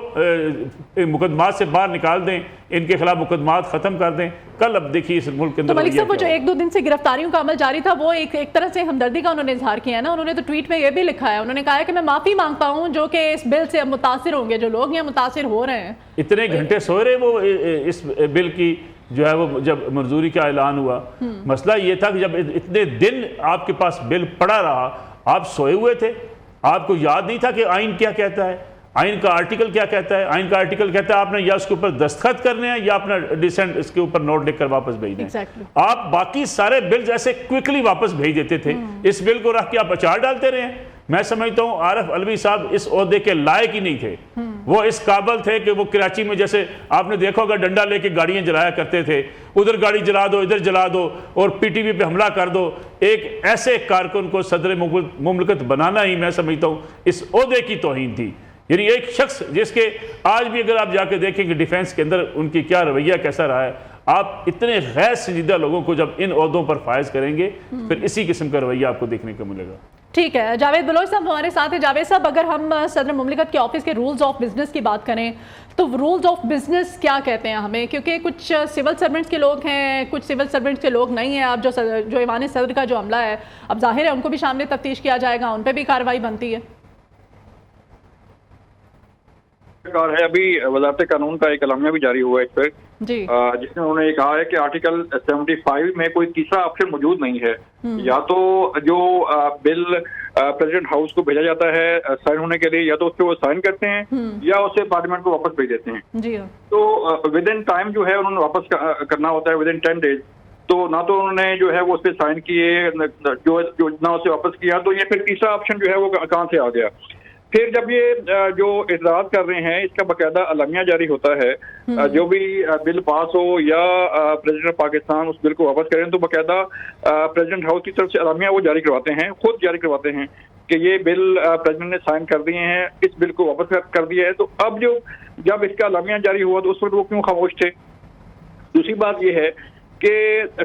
مقدمات سے باہر نکال دیں، ان کے خلاف مقدمات ختم کر دیں، کل اب دیکھیے اس ملک کے اندر۔ تو ملک صاحب وہ جو 1-2 دن سے گرفتاریوں کا عمل جاری تھا وہ ایک طرح سے ہمدردی کا انہوں نے اظہار کیا ہے نا، انہوں نے تو ٹویٹ میں یہ بھی لکھا ہے، انہوں نے کہا ہے کہ میں معافی مانگتا ہوں جو کہ اس بل سے متاثر ہوں گے، جو لوگ یہ متاثر ہو رہے ہیں۔ اتنے گھنٹے سوئے رہے وہ اس بل کی جو ہے وہ جب منظوری کا اعلان ہوا۔ مسئلہ یہ تھا کہ جب اتنے دن آپ کے پاس بل پڑا رہا آپ سوئے ہوئے تھے، آپ کو یاد نہیں تھا کہ آئین کیا کہتا ہے، آئین کا آرٹیکل کیا کہتا ہے۔ آئین کا آرٹیکل کہتا ہے آپ نے یا اس کے اوپر دستخط کرنے ہیں یا اپنا ڈیسنٹ اس کے اوپر نوٹ لکھ کر واپس بھیجنا ہے۔ آپ باقی سارے بلز ایسے کوئکلی واپس بھیج دیتے تھے، اس بل کو رکھ کے آپ اچار ڈالتے رہے ہیں۔ میں سمجھتا ہوں عارف علوی صاحب اس عہدے کے لائق ہی نہیں تھے، وہ اس قابل تھے کہ وہ کراچی میں جیسے آپ نے دیکھا ہوگا ڈنڈا لے کے گاڑیاں جلایا کرتے تھے، ادھر گاڑی جلا دو ادھر جلا دو اور PTV پہ حملہ کر دو۔ ایک ایسے کارکن کو صدر مملکت بنانا ہی میں سمجھتا ہوں اس عہدے کی توہین تھی۔ یعنی ایک شخص جس کے آج بھی اگر آپ جا کے دیکھیں کہ ڈیفینس کے اندر ان کی کیا رویہ کیسا رہا ہے، آپ اتنے غیر سنجیدہ لوگوں کو جب ان عہدوں پر فائز کریں گے پھر اسی قسم کا رویہ آپ کو دیکھنے کو ملے گا۔ ٹھیک ہے، جاوید بلوچ صاحب ہمارے ساتھ ہیں۔ جاوید صاحب اگر ہم صدر مملکت کے آفس کے رولز آف بزنس کی بات کریں تو رولز آف بزنس کیا کہتے ہیں ہمیں، کیونکہ کچھ سول سرونٹس کے لوگ ہیں کچھ سول سرونٹس کے لوگ نہیں ہیں۔ اب جو ایوان صدر کا جو عملہ ہے اب ظاہر ہے ان کو بھی شامل تفتیش کیا جائے گا، ان پہ بھی کارروائی بنتی ہے۔ ہے ابھی وزارت قانون کا ایک اعلامیہ بھی جاری ہوا ہے اس پر جس میں انہوں نے کہا ہے کہ آرٹیکل 75 میں کوئی تیسرا آپشن موجود نہیں ہے، یا تو جو بل پریزیڈنٹ ہاؤس کو بھیجا جاتا ہے سائن ہونے کے لیے، یا تو اس پہ وہ سائن کرتے ہیں یا اسے پارلیمنٹ کو واپس بھیج دیتے ہیں. تو ود ان ٹائم جو ہے انہوں نے واپس کرنا ہوتا ہے، ود ان 10 days. تو نہ تو انہوں نے جو ہے وہ اس پہ سائن کیے، جو نہ اسے واپس کیا، تو یہ پھر تیسرا آپشن جو ہے وہ کہاں سے آ گیا. پھر جب یہ جو اعتراض کر رہے ہیں اس کا باقاعدہ اعلامیہ جاری ہوتا ہے، جو بھی بل پاس ہو یا پریزیڈنٹ پاکستان اس بل کو واپس کریں تو باقاعدہ پریزیڈنٹ ہاؤس کی طرف سے اعلامیہ وہ جاری کرواتے ہیں، خود جاری کرواتے ہیں کہ یہ بل پریزیڈنٹ نے سائن کر دیے ہیں، اس بل کو واپس کر دیا ہے. تو اب جب اس کا اعلامیہ جاری ہوا تو اس وقت وہ کیوں خاموش تھے؟ دوسری بات یہ ہے کہ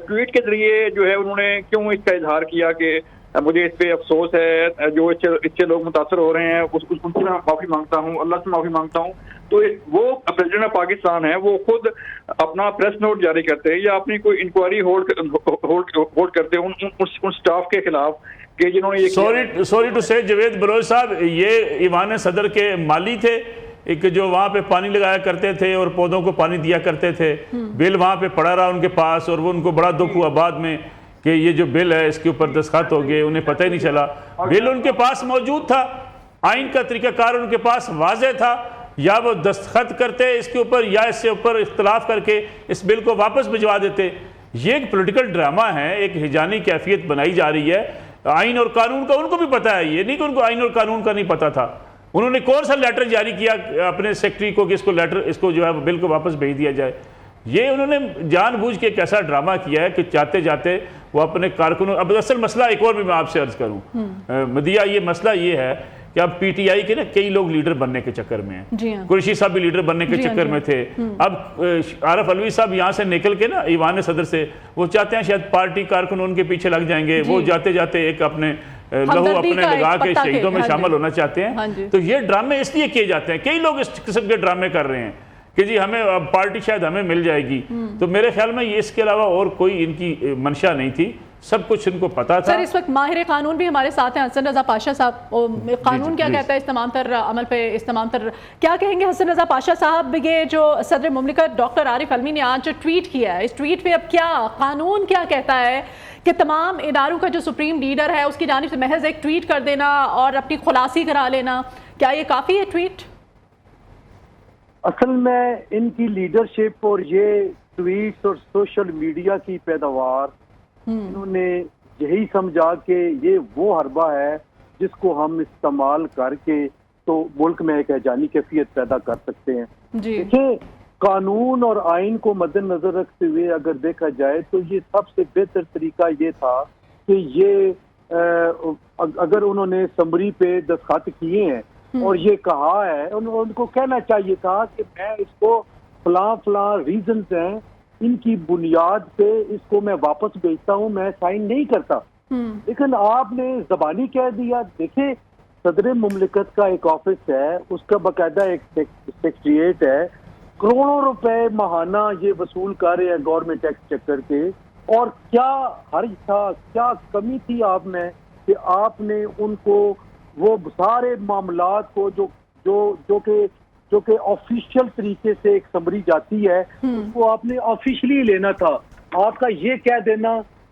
ٹویٹ کے ذریعے جو ہے انہوں نے کیوں اس کا اظہار کیا کہ مجھے اس پہ افسوس ہے، جو اس سے لوگ متاثر ہو رہے ہیں، ان سے میں معافی مانگتا ہوں، اللہ سے معافی مانگتا ہوں. تو وہ پریزیڈنٹ پاکستان ہے، وہ خود اپنا پریس نوٹ جاری کرتے ہیں یا اپنی کوئی انکوائری ہولڈ کرتے ہیں ان سٹاف کے خلاف کہ جنہوں نے یہ سوری ٹو سے جاوید بلوچ صاحب، یہ ایوان صدر کے مالی تھے، ایک جو وہاں پہ پانی لگایا کرتے تھے اور پودوں کو پانی دیا کرتے تھے. بل وہاں پہ پڑا رہا ان کے پاس اور وہ ان کو بڑا دکھ ہوا بعد میں کہ یہ جو بل ہے اس کے اوپر دستخط ہو گئے، انہیں پتہ ہی نہیں چلا. بل ان کے پاس موجود تھا، آئین کا طریقہ کار ان کے پاس واضح تھا، یا وہ دستخط کرتے اس کے اوپر یا اس سے اوپر اختلاف کر کے اس بل کو واپس بھجوا دیتے. یہ ایک پولیٹیکل ڈرامہ ہے، ایک ہجانی کیفیت بنائی جا رہی ہے. آئین اور قانون کا ان کو بھی پتہ ہے، یہ نہیں کہ ان کو آئین اور قانون کا نہیں پتہ تھا. انہوں نے کون سا لیٹر جاری کیا اپنے سیکٹری کو کہ اس کو جو ہے بل کو واپس بھیج دیا جائے؟ یہ انہوں نے جان بوجھ کے ایک ایسا ڈرامہ کیا ہے کہ چاہتے جاتے وہ اپنے کارکنوں. اب اصل مسئلہ ایک اور بھی میں آپ سے عرض کروں مدیہ، یہ مسئلہ یہ ہے کہ اب پی ٹی آئی کے نا کئی لوگ لیڈر بننے کے چکر میں ہیں. قریشی صاحب بھی لیڈر بننے کے چکر میں تھے. اب عارف علوی صاحب یہاں سے نکل کے نا ایوان صدر سے وہ چاہتے ہیں شاید پارٹی کارکن ان کے پیچھے لگ جائیں گے، وہ جاتے جاتے ایک اپنے لہو اپنے لگا کے شہیدوں میں شامل ہونا چاہتے ہیں. تو یہ ڈرامے اس لیے کیے جاتے ہیں، کئی لوگ اس قسم کے ڈرامے کر رہے ہیں کہ جی ہمیں پارٹی شاید ہمیں مل جائے گی. تو میرے خیال میں اس کے علاوہ اور کوئی ان کی منشا نہیں تھی، سب کچھ ان کو پتا تھا. سر اس وقت ماہر قانون بھی ہمارے ساتھ ہیں، حسن رضا پاشا صاحب. قانون کیا کہتا ہے اس تمام تر عمل پہ، اس تمام تر کیا کہیں گے حسن رضا پاشا صاحب؟ یہ جو صدر مملکت ڈاکٹر عارف علوی نے آج جو ٹویٹ کیا ہے، اس ٹویٹ پہ اب کیا قانون کیا کہتا ہے کہ تمام اداروں کا جو سپریم لیڈر ہے اس کی جانب سے محض ایک ٹویٹ کر دینا اور اپنی خلاصی کرا لینا، کیا یہ کافی ہے ٹویٹ؟ اصل میں ان کی لیڈرشپ اور یہ ٹویٹس اور سوشل میڈیا کی پیداوار انہوں نے یہی سمجھا کہ یہ وہ حربہ ہے جس کو ہم استعمال کر کے تو ملک میں ایک ہجانی کیفیت پیدا کر سکتے ہیں. دیکھیں قانون اور آئین کو مد نظر رکھتے ہوئے اگر دیکھا جائے تو یہ سب سے بہتر طریقہ یہ تھا کہ یہ اگر انہوں نے سمری پہ دستخط کیے ہیں اور یہ کہا ہے، ان کو کہنا چاہیے تھا کہ میں اس کو فلاں ریزنز ہیں، ان کی بنیاد پہ اس کو میں واپس بھیجتا ہوں، میں سائن نہیں کرتا. لیکن آپ نے زبانی کہہ دیا. دیکھیں صدر مملکت کا ایک آفس ہے، اس کا باقاعدہ ایک سیکریٹریٹ ہے، کروڑوں روپے ماہانہ یہ وصول کر رہے ہیں گورنمنٹ ٹیکس چکر کے. اور کیا حرج تھا، کیا کمی تھی آپ میں کہ آپ نے ان کو وہ سارے معاملات کو جو کہ آفیشیل طریقے سے ایک سمری جاتی ہے اس کو آپ نے آفیشلی لینا تھا. آپ کا یہ کہہ دینا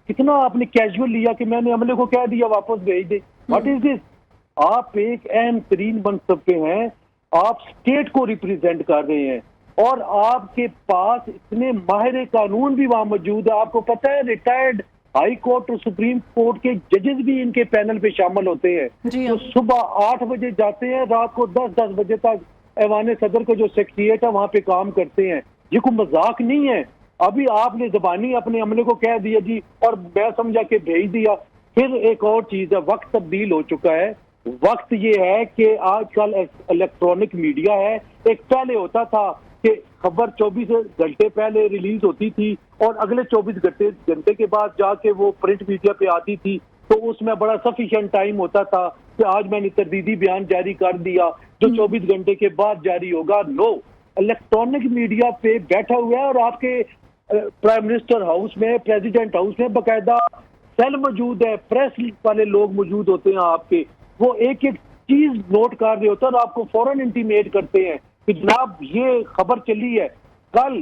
کتنا آپ نے کیجول لیا کہ میں نے عملے کو کہہ دیا واپس بھیج دے. واٹ از دس؟ آپ ایک اہم ترین منصب پہ ہیں، آپ اسٹیٹ کو ریپرزینٹ کر رہے ہیں اور آپ کے پاس اتنے ماہر قانون بھی وہاں موجود ہے. آپ کو پتہ ہے ریٹائرڈ ہائی کورٹ اور سپریم کورٹ کے ججز بھی ان کے پینل پہ شامل ہوتے ہیں. تو صبح 8 بجے جاتے ہیں، رات کو 10 بجے تک ایوان صدر کا جو سیکریٹریٹ ہے وہاں پہ کام کرتے ہیں. یہ کوئی مذاق نہیں ہے. ابھی آپ نے زبانی اپنے عملے کو کہہ دیا جی اور میں سمجھا کہ بھیج دیا. پھر ایک اور چیز ہے، وقت تبدیل ہو چکا ہے. وقت یہ ہے کہ آج کل الیکٹرانک میڈیا ہے. ایک پہلے ہوتا تھا کہ خبر 24 گھنٹے پہلے ریلیز ہوتی تھی اور اگلے 24 گھنٹے کے بعد جا کے وہ پرنٹ میڈیا پہ آتی تھی، تو اس میں بڑا سفیشینٹ ٹائم ہوتا تھا کہ آج میں نے تردیدی بیان جاری کر دیا جو 24 گھنٹے کے بعد جاری ہوگا. نو، الیکٹرانک میڈیا پہ بیٹھا ہوا ہے اور آپ کے پرائم منسٹر ہاؤس میں، پریزیڈنٹ ہاؤس میں باقاعدہ سیل موجود ہے، پریس والے لوگ موجود ہوتے ہیں آپ کے. وہ ایک ایک چیز نوٹ کر رہے ہوتے ہیں اور آپ کو فوراً انٹیمیٹ کرتے ہیں کہ جناب یہ خبر چلی ہے. کل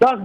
10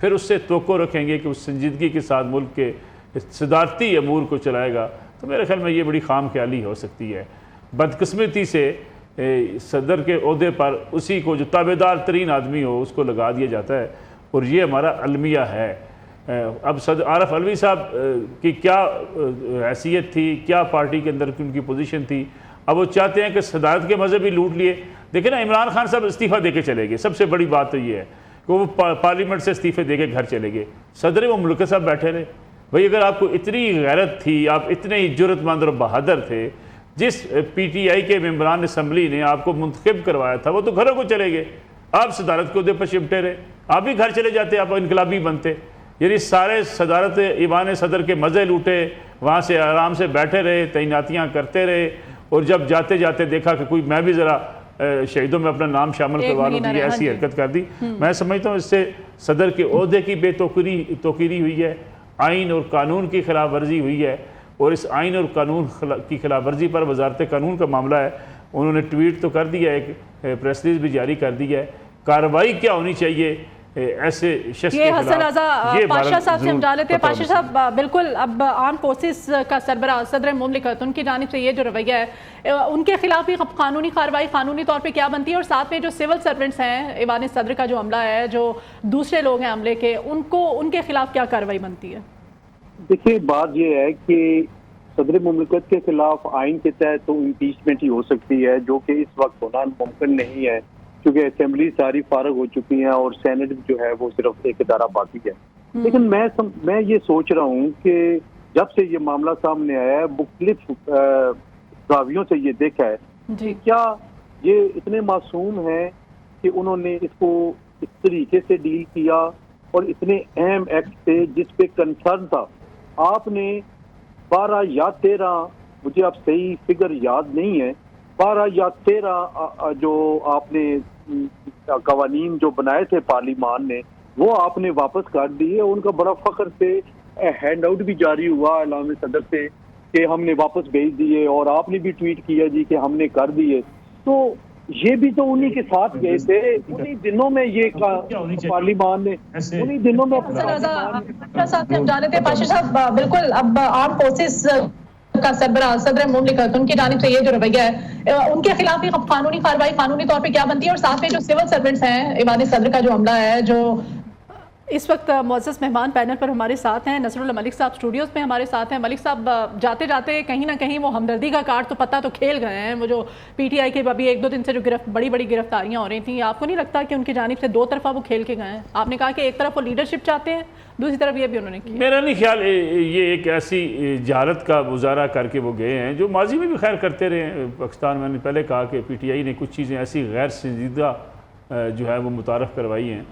پھر اس سے توقع رکھیں گے کہ اس سنجیدگی کے ساتھ ملک کے صدارتی امور کو چلائے گا، تو میرے خیال میں یہ بڑی خام خیالی ہو سکتی ہے۔ بدقسمتی سے صدر کے عہدے پر اسی کو جو تابعدار ترین آدمی ہو اس کو لگا دیا جاتا ہے، اور یہ ہمارا المیہ ہے۔ اب صدر عارف علوی صاحب کی کیا حیثیت تھی، کیا پارٹی کے اندر ان کی پوزیشن تھی، اب وہ چاہتے ہیں کہ صدارت کے مذہب بھی لوٹ لیے۔ دیکھیں نا، عمران خان صاحب استعفیٰ دے کے چلے گئے، سب سے بڑی بات تو یہ ہے کہ وہ پارلیمنٹ سے استعفے دے کے گھر چلے گئے، صدر مملکت صاحب بیٹھے رہے۔ بھئی اگر آپ کو اتنی غیرت تھی، آپ اتنے ہی جرأت مند اور بہادر تھے، جس پی ٹی آئی کے ممبران اسمبلی نے آپ کو منتخب کروایا تھا وہ تو گھروں کو چلے گئے، آپ صدارت کے عہدے پر چمٹے رہے، آپ بھی گھر چلے جاتے، آپ انقلابی بنتے۔ یعنی سارے صدارت ایوان صدر کے مزے لوٹے، وہاں سے آرام سے بیٹھے رہے، تعیناتیاں کرتے رہے، اور جب جاتے جاتے دیکھا کہ کوئی میں بھی ذرا شہیدوں میں اپنا نام شامل کروا لوں، کی ایسی حرکت کر دی۔ میں سمجھتا ہوں اس سے صدر کے عہدے کی بے توقیری ہوئی ہے، آئین اور قانون کی خلاف ورزی ہوئی ہے، اور اس آئین اور قانون کی خلاف ورزی پر وزارت قانون کا معاملہ ہے، انہوں نے ٹویٹ تو کر دیا، ایک پریس ریلیز بھی جاری کر دی ہے۔ کارروائی کیا ہونی چاہیے ایسے شخص کے یہ خلاف؟ حسن رضا پاشا صاحب سے ہم جا لیتے ہیں۔ پاشا صاحب، بالکل اب آرم فورسز کا سربراہ صدر مملکت، ان کی جانب سے یہ جو رویہ ہے ان کے خلاف بھی قانونی کارروائی قانونی طور پہ کیا بنتی ہے، اور ساتھ میں جو سول سرونٹس ہیں، ایوان صدر کا جو عملہ ہے، جو دوسرے لوگ ہیں عملے کے، ان کے خلاف کیا کارروائی بنتی ہے؟ دیکھیے، بات یہ ہے کہ صدر مملکت کے خلاف آئین کے تحت تو امپیچمنٹ ہی ہو سکتی ہے، جو کہ اس وقت ہونا ممکن نہیں ہے، کیونکہ اسمبلی ساری فارغ ہو چکی ہیں اور سینٹ جو ہے وہ صرف ایک ادارہ باقی ہے۔ لیکن میں یہ سوچ رہا ہوں کہ جب سے یہ معاملہ سامنے آیا ہے، مختلف زاویوں سے یہ دیکھا ہے کہ کیا یہ اتنے معصوم ہیں کہ انہوں نے اس کو اس طریقے سے ڈیل کیا، اور اتنے اہم ایکٹ تھے جس پہ کنسرن تھا۔ آپ نے 12 یا 13، مجھے اب صحیح فگر یاد نہیں ہے، 12 یا 13 جو آپ نے قوانین جو بنائے تھے پارلیمان نے، وہ آپ نے واپس کر دیے۔ ان کا بڑا فخر سے ہینڈ آؤٹ بھی جاری ہوا اعلان صدر سے کہ ہم نے واپس بھیج دیے، اور آپ نے بھی ٹویٹ کیا جی کہ ہم نے کر دیے۔ تو یہ بھی تو انہی کے ساتھ گئے تھے، انہی دنوں میں یہ پارلیمان نے، انہی دنوں میں پاشا صاحب، بالکل اب آرم فورسز کا سربراہ صدر مملکت، ان کی جانب سے یہ جو رویہ ہے ان کے خلاف بھی قانونی کارروائی قانونی طور پہ کیا بنتی ہے، اور ساتھ میں جو سول سرونٹس ہیں، ایوان صدر کا جو عملہ ہے، جو اس وقت معزز مہمان پینل پر ہمارے ساتھ ہیں، نصر اللہ ملک صاحب اسٹوڈیوز میں ہمارے ساتھ ہیں۔ ملک صاحب، جاتے جاتے کہیں نہ کہیں وہ ہمدردی کا کارڈ تو پتہ تو کھیل گئے ہیں، وہ جو پی ٹی آئی کے ابھی 1-2 دن سے جو بڑی گرفتاریاں ہو رہی تھیں، آپ کو نہیں لگتا کہ ان کی جانب سے 2 طرفہ وہ کھیل کے گئے ہیں؟ آپ نے کہا کہ ایک طرف وہ لیڈرشپ چاہتے ہیں، دوسری طرف یہ بھی انہوں نے کیا۔ میرا نہیں خیال یہ ایک ایسی جہالت کا مظاہرہ کر کے وہ گئے ہیں جو ماضی میں بھی خیر کرتے رہے ہیں پاکستان۔ میں نے پہلے کہا کہ پی ٹی آئی نے کچھ چیزیں ایسی غیر سنجیدہ جو ہے وہ متعارف کروائی ہیں،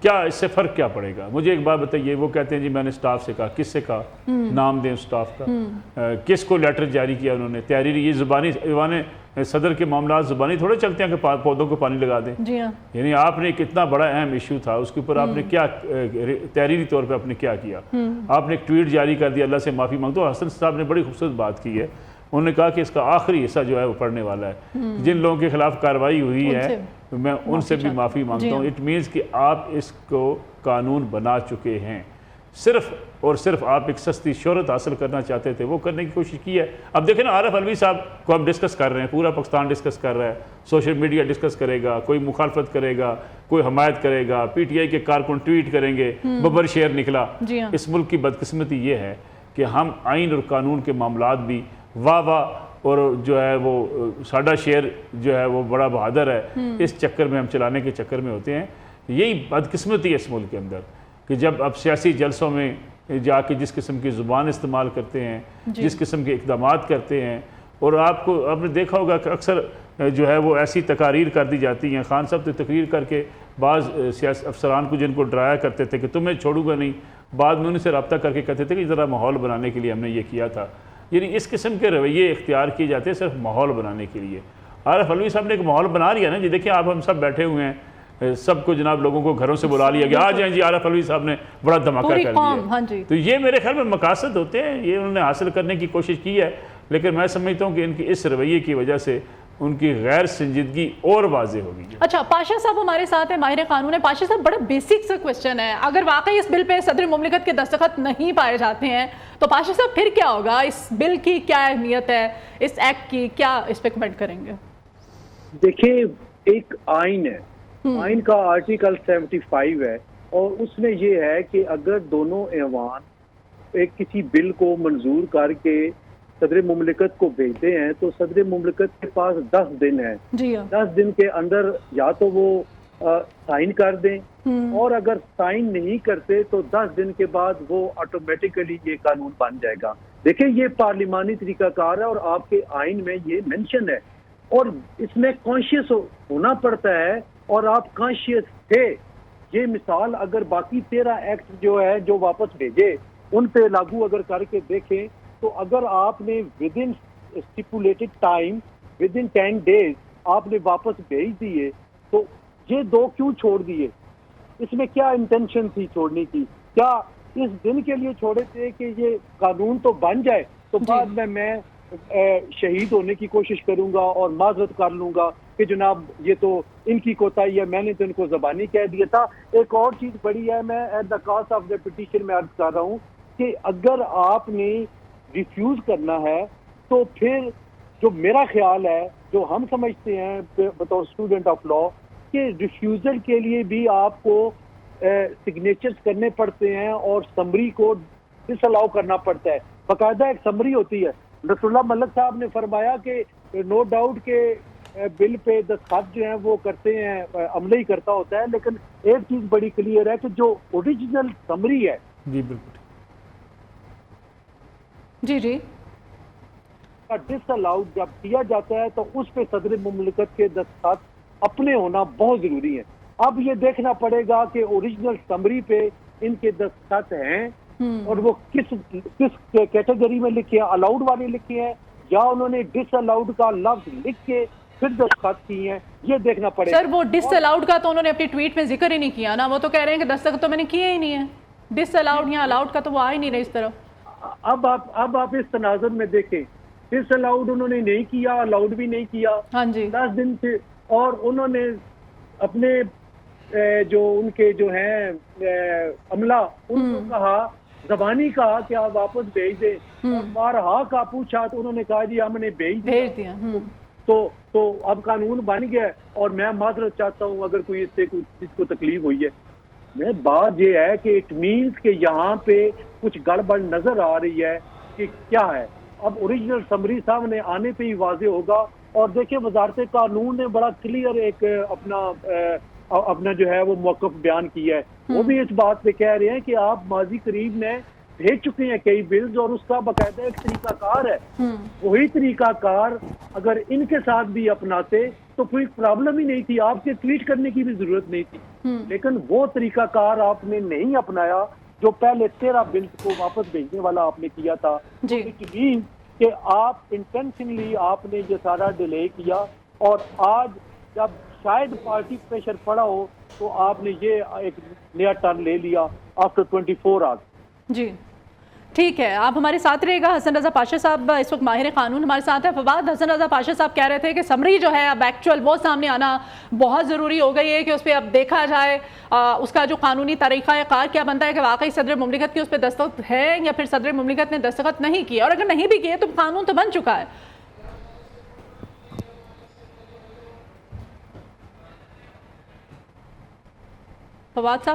کیا اس سے فرق کیا پڑے گا؟ مجھے ایک بات بتائیے، وہ کہتے ہیں جی میں نے سٹاف سے کہا، کس سے کہا؟ نام دیں سٹاف کا، کس کو لیٹر جاری کیا انہوں نے؟ تحریری، یہ زبانی ایوان صدر کے معاملات زبانی تھوڑے چلتے ہیں کہ پودوں کو پانی لگا دیں۔ جی ہاں، یعنی آپ نے ایک اتنا بڑا اہم ایشو تھا، اس کے اوپر آپ نے کیا تحریری طور پہ آپ نے کیا کیا؟ آپ نے ایک ٹویٹ جاری کر دیا، اللہ سے معافی مانگتا ہوں۔ حسن صاحب نے بڑی خوبصورت بات کی ہے، انہوں نے کہا کہ اس کا آخری حصہ جو ہے وہ پڑھنے والا ہے، جن لوگوں کے خلاف کارروائی ہوئی ہے میں ان سے بھی معافی مانگتا ہوں۔ اٹ مینز کہ آپ اس کو قانون بنا چکے ہیں، صرف اور صرف آپ ایک سستی شہرت حاصل کرنا چاہتے تھے، وہ کرنے کی کوشش کی ہے۔ اب دیکھیں نا، عارف علوی صاحب کو ہم ڈسکس کر رہے ہیں، پورا پاکستان ڈسکس کر رہا ہے، سوشل میڈیا ڈسکس کرے گا، کوئی مخالفت کرے گا، کوئی حمایت کرے گا، پی ٹی آئی کے کارکن ٹویٹ کریں گے، ببر شیر نکلا۔ اس ملک کی بدقسمتی یہ ہے کہ ہم آئین اور قانون کے معاملات بھی واہ اور جو ہے وہ ساڈا شیر جو ہے وہ بڑا بہادر ہے، اس چکر میں ہم چلانے کے چکر میں ہوتے ہیں۔ یہی بدقسمتی ہے اس ملک کے اندر کہ جب اب سیاسی جلسوں میں جا کے جس قسم کی زبان استعمال کرتے ہیں، جس قسم کے اقدامات کرتے ہیں، اور آپ نے دیکھا ہوگا کہ اکثر جو ہے وہ ایسی تقاریر کر دی جاتی ہیں۔ خان صاحب تو تقریر کر کے بعض سیاسی افسران کو جن کو ڈرایا کرتے تھے کہ تمہیں چھوڑوں گا نہیں، بعد میں ان سے رابطہ کر کے کہتے تھے کہ ذرا ماحول بنانے کے لیے ہم نے یہ کیا تھا۔ یعنی اس قسم کے رویے اختیار کیے جاتے ہیں صرف ماحول بنانے کے لیے۔ عارف علوی صاحب نے ایک ماحول بنا لیا نا جی، دیکھیں آپ ہم سب بیٹھے ہوئے ہیں، سب کو جناب لوگوں کو گھروں سے بلا لیا کہ آ جائیں جی، عارف علوی صاحب نے بڑا دھماکہ کر دیا۔ تو یہ میرے خیال میں مقاصد ہوتے ہیں، یہ انہوں نے حاصل کرنے کی کوشش کی ہے، لیکن میں سمجھتا ہوں کہ ان کی اس رویے کی وجہ سے ان کی غیر سنجیدگی اور واضح ہوگی. اچھا پاشا صاحب ہمارے ساتھ ہیں، ماہر قانون ہے. پاشا صاحب بڑا بیسک سا کوشچن ہے، اگر واقعی اس بل پہ صدر مملکت کے دستخط نہیں پائے جاتے ہیں تو پاشا صاحب پھر کیا ہوگا؟ اس بل کی کیا اہمیت ہے، اس ایکٹ کی کیا اس پہ کمنٹ کریں گے؟ دیکھیں ایک آئین ہے، آئین کا آرٹیکل 75 ہے اور اس میں یہ ہے کہ اگر دونوں ایوان ایک کسی بل کو منظور کر کے صدر مملکت کو بھیجتے ہیں تو صدر مملکت کے پاس 10 دن ہے. 10 دن کے اندر یا تو وہ سائن کر دیں اور اگر سائن نہیں کرتے تو 10 دن کے بعد وہ آٹومیٹیکلی یہ قانون بن جائے گا. دیکھیں یہ پارلیمانی طریقہ کار ہے اور آپ کے آئین میں یہ مینشن ہے اور اس میں کانشیس ہونا پڑتا ہے اور آپ کانشیس تھے. یہ مثال اگر باقی 13 ایکٹ جو ہے جو واپس بھیجے ان پہ لاگو اگر کر کے دیکھیں تو اگر آپ نے with in stipulated time with in 10 days آپ نے واپس بھیج دیے تو یہ 2 کیوں چھوڑ دیے؟ اس میں کیا انٹینشن تھی چھوڑنے کی؟ کیا اس دن کے لیے چھوڑے تھے کہ یہ قانون تو بن جائے تو بعد میں شہید ہونے کی کوشش کروں گا اور معذرت کر لوں گا کہ جناب یہ تو ان کی کوتاہی ہے، میں نے تو ان کو زبانی کہہ دیا تھا. ایک اور چیز بڑی ہے، میں at the cost of the petition میں عرض کر رہا ہوں کہ اگر آپ نے ریفیوز کرنا ہے تو پھر جو میرا خیال ہے جو ہم سمجھتے ہیں بطور اسٹوڈنٹ آف لا کہ ریفیوزل کے لیے بھی آپ کو سگنیچرز کرنے پڑتے ہیں اور سمری کو ڈس الاؤ کرنا پڑتا ہے. باقاعدہ ایک سمری ہوتی ہے. ڈاکٹر اللہ ملک صاحب نے فرمایا کہ نو ڈاؤٹ کہ بل پہ دستخط جو ہیں وہ کرتے ہیں، عملہ ہی کرتا ہوتا ہے، لیکن ایک چیز بڑی کلیئر ہے کہ جو اوریجنل سمری ہے جی بالکل جی ڈس الاؤ جب کیا جاتا ہے تو اس پہ صدر مملکت کے دستخط اپنے ہونا بہت ضروری ہے. اب یہ دیکھنا پڑے گا کہ اوریجنل سمری پہ ان کے دستخط ہیں اور وہ کس کیٹیگری میں لکھے ہیں، الاؤڈ والے لکھے ہیں یا انہوں نے ڈس الاؤڈ کا لفظ لکھ کے پھر دستخط کی ہیں، یہ دیکھنا پڑے گا. سر وہ ڈس الاؤڈ کا تو انہوں نے اپنی ٹویٹ میں ذکر ہی نہیں کیا نا، وہ تو کہہ رہے ہیں کہ دستخط تو میں نے کیے ہی نہیں ہے. ڈس الاؤڈ یا الاؤڈ کا تو وہ آ ہی نہیں رہے اس طرف. اب آپ اس تناظر میں دیکھیں ڈس الاؤڈ انہوں نے نہیں کیا، الاؤڈ بھی نہیں کیا. ہاں جی 10 دن سے اور انہوں نے اپنے جو ان کے جو ہیں عملہ ان کو کہا، زبانی کہا کہ آپ واپس بھیج دیں اور بارہا کا پوچھا تو انہوں نے کہا جی ہم نے بھیج دیا. تو اب قانون بن گیا اور میں معذرت چاہتا ہوں اگر کوئی اس سے کچھ کو تکلیف ہوئی ہے. میں بات یہ ہے کہ اٹ مینس کہ یہاں پہ کچھ گڑبڑ نظر آ رہی ہے کہ کیا ہے. اب اوریجنل سمری سامنے آنے پہ ہی واضح ہوگا. اور دیکھیں وزارت قانون نے بڑا کلیئر ایک اپنا جو ہے وہ موقف بیان کیا ہے. وہ بھی اس بات پہ کہہ رہے ہیں کہ آپ ماضی قریب میں بھیج چکے ہیں کئی بلز اور اس کا باقاعدہ ایک طریقہ کار ہے. وہی طریقہ کار اگر ان کے ساتھ بھی اپناتے تو کوئی پرابلم ہی نہیں تھی، آپ کے ٹویٹ کرنے کی بھی ضرورت نہیں تھی. لیکن وہ طریقہ کار آپ نے نہیں اپنایا جو پہلے 13 بلز کو واپس بھیجنے والا آپ نے کیا تھا. کہ آپ انٹینشنلی آپ نے یہ سارا ڈیلے کیا اور آج جب شاید پارٹی پریشر پڑا ہو تو آپ نے یہ ایک نیا ٹرن لے لیا آفٹر 24 آورز. جی ٹھیک ہے، آپ ہمارے ساتھ رہے گا. حسن رضا پاشا صاحب اس وقت ماہر قانون ہمارے ساتھ ہے. فواد، حسن رضا پاشا صاحب کہہ رہے تھے کہ سمری جو ہے اب ایکچوئل وہ سامنے آنا بہت ضروری ہو گئی ہے کہ اس پہ اب دیکھا جائے اس کا جو قانونی طریقہ کار کیا بنتا ہے کہ واقعی صدر مملکت کی اس پہ دستخط ہے یا پھر صدر مملکت نے دستخط نہیں کیا، اور اگر نہیں بھی کیے تو قانون تو بن چکا ہے. فواد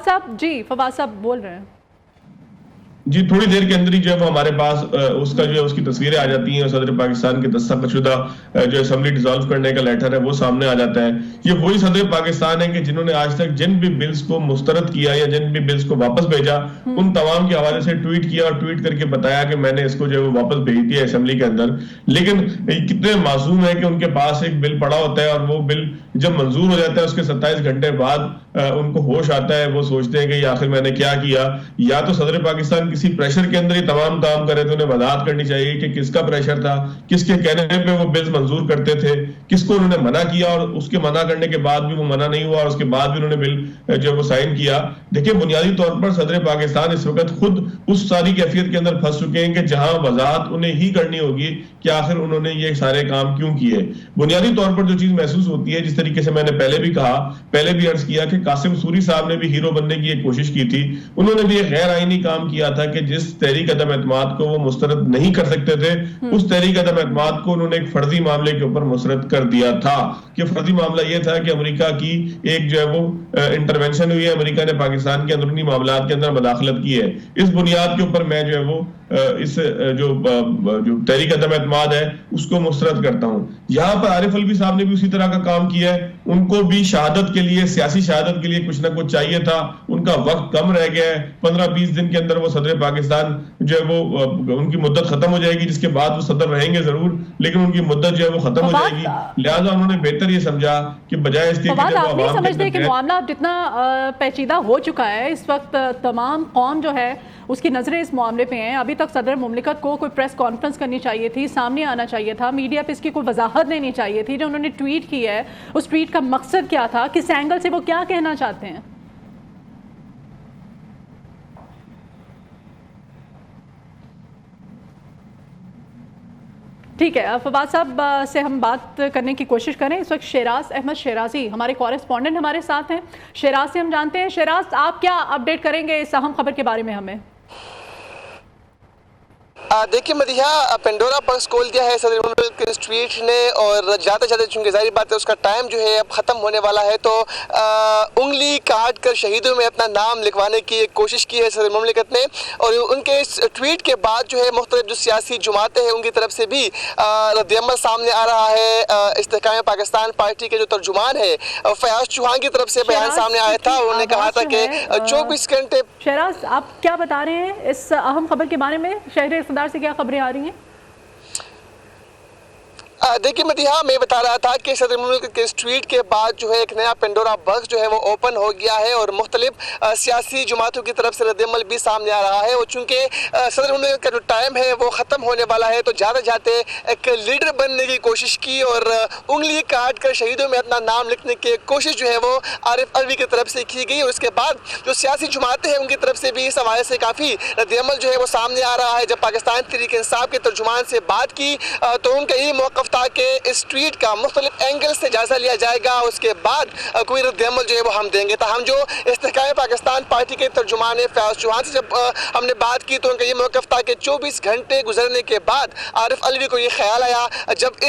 صاحب جی فواد صاحب بول رہے ہیں. جی تھوڑی دیر کے اندر ہی جو ہے وہ ہمارے پاس اس کا جو ہے اس کی تصویریں آ جاتی ہیں اور صدر پاکستان کے دستخط شدہ جو اسمبلی ڈیزالو کرنے کا لیٹر ہے وہ سامنے آ جاتا ہے. یہ وہی صدر پاکستان ہے کہ جنہوں نے آج تک جن بھی بلز کو مسترد کیا یا جن بھی بلز کو واپس بھیجا ان تمام کے حوالے سے ٹویٹ کیا اور ٹویٹ کر کے بتایا کہ میں نے اس کو جو ہے وہ واپس بھیج دیا اسمبلی کے اندر. لیکن کتنے معصوم ہیں کہ ان کے پاس ایک بل پڑا ہوتا ہے اور وہ بل جب منظور ہو جاتا ہے اس کے 27 گھنٹے بعد ان کو ہوش آتا ہے وہ سوچتے ہیں کہ آخر میں نے کیا کیا. یا تو صدر پاکستان کسی پریشر کے اندر ہی تمام کام کرے تو انہیں وضاحت کرنی چاہیے کہ کس کا پریشر تھا, کس کے کہنے پہ وہ بلز منظور کرتے تھے, کس کو انہوں نے منع کیا اور اس کے منع کرنے کے بعد بھی وہ منع نہیں ہوا اور اس کے بعد بھی انہوں نے بل جو وہ سائن کیا. دیکھیں بنیادی طور پر صدر پاکستان اس وقت خود اس ساری کیفیت کے اندر پھنس چکے ہیں کہ جہاں وضاحت انہیں ہی کرنی ہوگی کہ آخر انہوں نے یہ سارے کام کیوں کیے. بنیادی طور پر جو چیز محسوس ہوتی ہے, جس طریقے سے میں نے پہلے بھی کہا, پہلے بھی عرض کیا کہ قاسم سوری صاحب نے بھی ہیرو بننے کی ایک کوشش کی تھی. انہوں نے بھی ایک غیر آئینی کام کیا تھا کہ جس تحریک عدم اعتماد کو وہ مسترد نہیں کر سکتے تھے, اس تحریک عدم اعتماد کو انہوں نے ایک فرضی معاملے کے اوپر مسترد کر دیا تھا. کہ فرضی معاملہ یہ تھا کہ امریکہ کی ایک جو ہے وہ انٹرونشن ہوئی ہے, امریکہ نے پاکستان کے اندرونی معاملات کے اندر مداخلت کی ہے. اس بنیاد کے اوپر میں جو ہے وہ اس جو تحریک عدم اعتماد ہے اس کو مسترد کرتا ہوں. یہاں پر عارف الوی صاحب نے بھی اسی طرح کا کام کیا ہے. ان کو بھی شہادت کے لیے, سیاسی شہادت کے لیے کچھ نہ کچھ چاہیے تھا. ان کا وقت کم رہ گیا ہے, 15-20 دن کے اندر وہ صدر پاکستان جو ہے وہ ان کی مدت ختم ہو جائے گی, جس کے بعد وہ صدر رہیں گے ضرور, لیکن ان کی مدت جو ہے وہ ختم ہو جائے گی. لہٰذا انہوں نے بہتر یہ سمجھا کہ بجائے اس کے آپ نہیں سمجھتے کہ معاملہ جتنا پیچیدہ ہو چکا ہے اس وقت, تمام قوم جو ہے اس کی نظریں اس معاملے پہ ہیں. ابھی تک صدر مملکت کو کوئی پریس کانفرنس کرنی چاہیے تھی, سامنے آنا چاہیے تھا, میڈیا پہ اس کی کوئی وضاحت دینی چاہیے تھی. جو انہوں نے ٹویٹ کی ہے اس ٹویٹ کا مقصد کیا تھا, کس اینگل سے وہ کیا کہنا چاہتے ہیں؟ ٹھیک ہے, فواد صاحب سے ہم بات کرنے کی کوشش کریں. اس وقت شیراز احمد شیرازی ہمارے کورسپونڈنٹ ہمارے ساتھ ہیں. شیراز سے ہم جانتے ہیں. شیراز, آپ کیا اپڈیٹ کریں گے اس اہم خبر کے بارے میں ہمیں؟ دیکھیے مدیحہ, پینڈورا باکس کھول دیا ہے صدر مملکت کے اس ٹویٹ نے, اور جاتے جاتے چونکہ ظاہری بات ہے اس کا ٹائم جو ہے اب ختم ہونے والا ہے, تو انگلی کاٹ کر شہیدوں میں اپنا نام لکھوانے کی ایک کوشش کی ہے صدر مملکت نے. اور ان کے اس ٹویٹ کے بعد جو ہے مختلف جو سیاسی جماعتیں ہیں ان کی طرف سے بھی رد عمل سامنے آ رہا ہے. استحکام پاکستان پارٹی کے جو ترجمان ہے فیاض چوہان کی طرف سے بیان سامنے آیا تھا. انہوں نے کہا تھا کہ 24 گھنٹے. شیراز, آپ کیا بتا رہے ہیں اس اہم خبر کے بارے میں؟ شہر اقتدار سے کیا خبریں آ رہی ہیں؟ دیکھیے مدیحہ, میں بتا رہا تھا کہ صدر مملکت کے اس ٹویٹ کے بعد جو ہے ایک نیا پینڈورا باکس جو ہے وہ اوپن ہو گیا ہے, اور مختلف سیاسی جماعتوں کی طرف سے رد عمل بھی سامنے آ رہا ہے. اور چونکہ صدر مملکت کا جو ٹائم ہے وہ ختم ہونے والا ہے, تو جاتے جاتے ایک لیڈر بننے کی کوشش کی اور انگلی کاٹ کر شہیدوں میں اپنا نام لکھنے کی کوشش جو ہے وہ عارف الوی کی طرف سے کی گئی. اور اس کے بعد جو سیاسی جماعتیں ہیں ان کی طرف سے بھی اس حوالے سے کافی رد عمل جو ہے وہ سامنے آ رہا ہے. جب پاکستان تحریک انصاف کے ترجمان سے بات کی تو ان کا یہ موقف تھا کہ اس ٹویٹ کا مختلف اینگل سے جائزہ لیا جائے گا, اس کے بعد کوئی رد عمل جو ہے وہ ہم دیں گے. تاہم جو استحکام پاکستان پارٹی کے ترجمان فیاض چوہان سے جب ہم نے بات کی تو ان کا یہ موقف تھا کہ 24 گھنٹے گزرنے کے بعد عارف الوی کو یہ خیال آیا, جب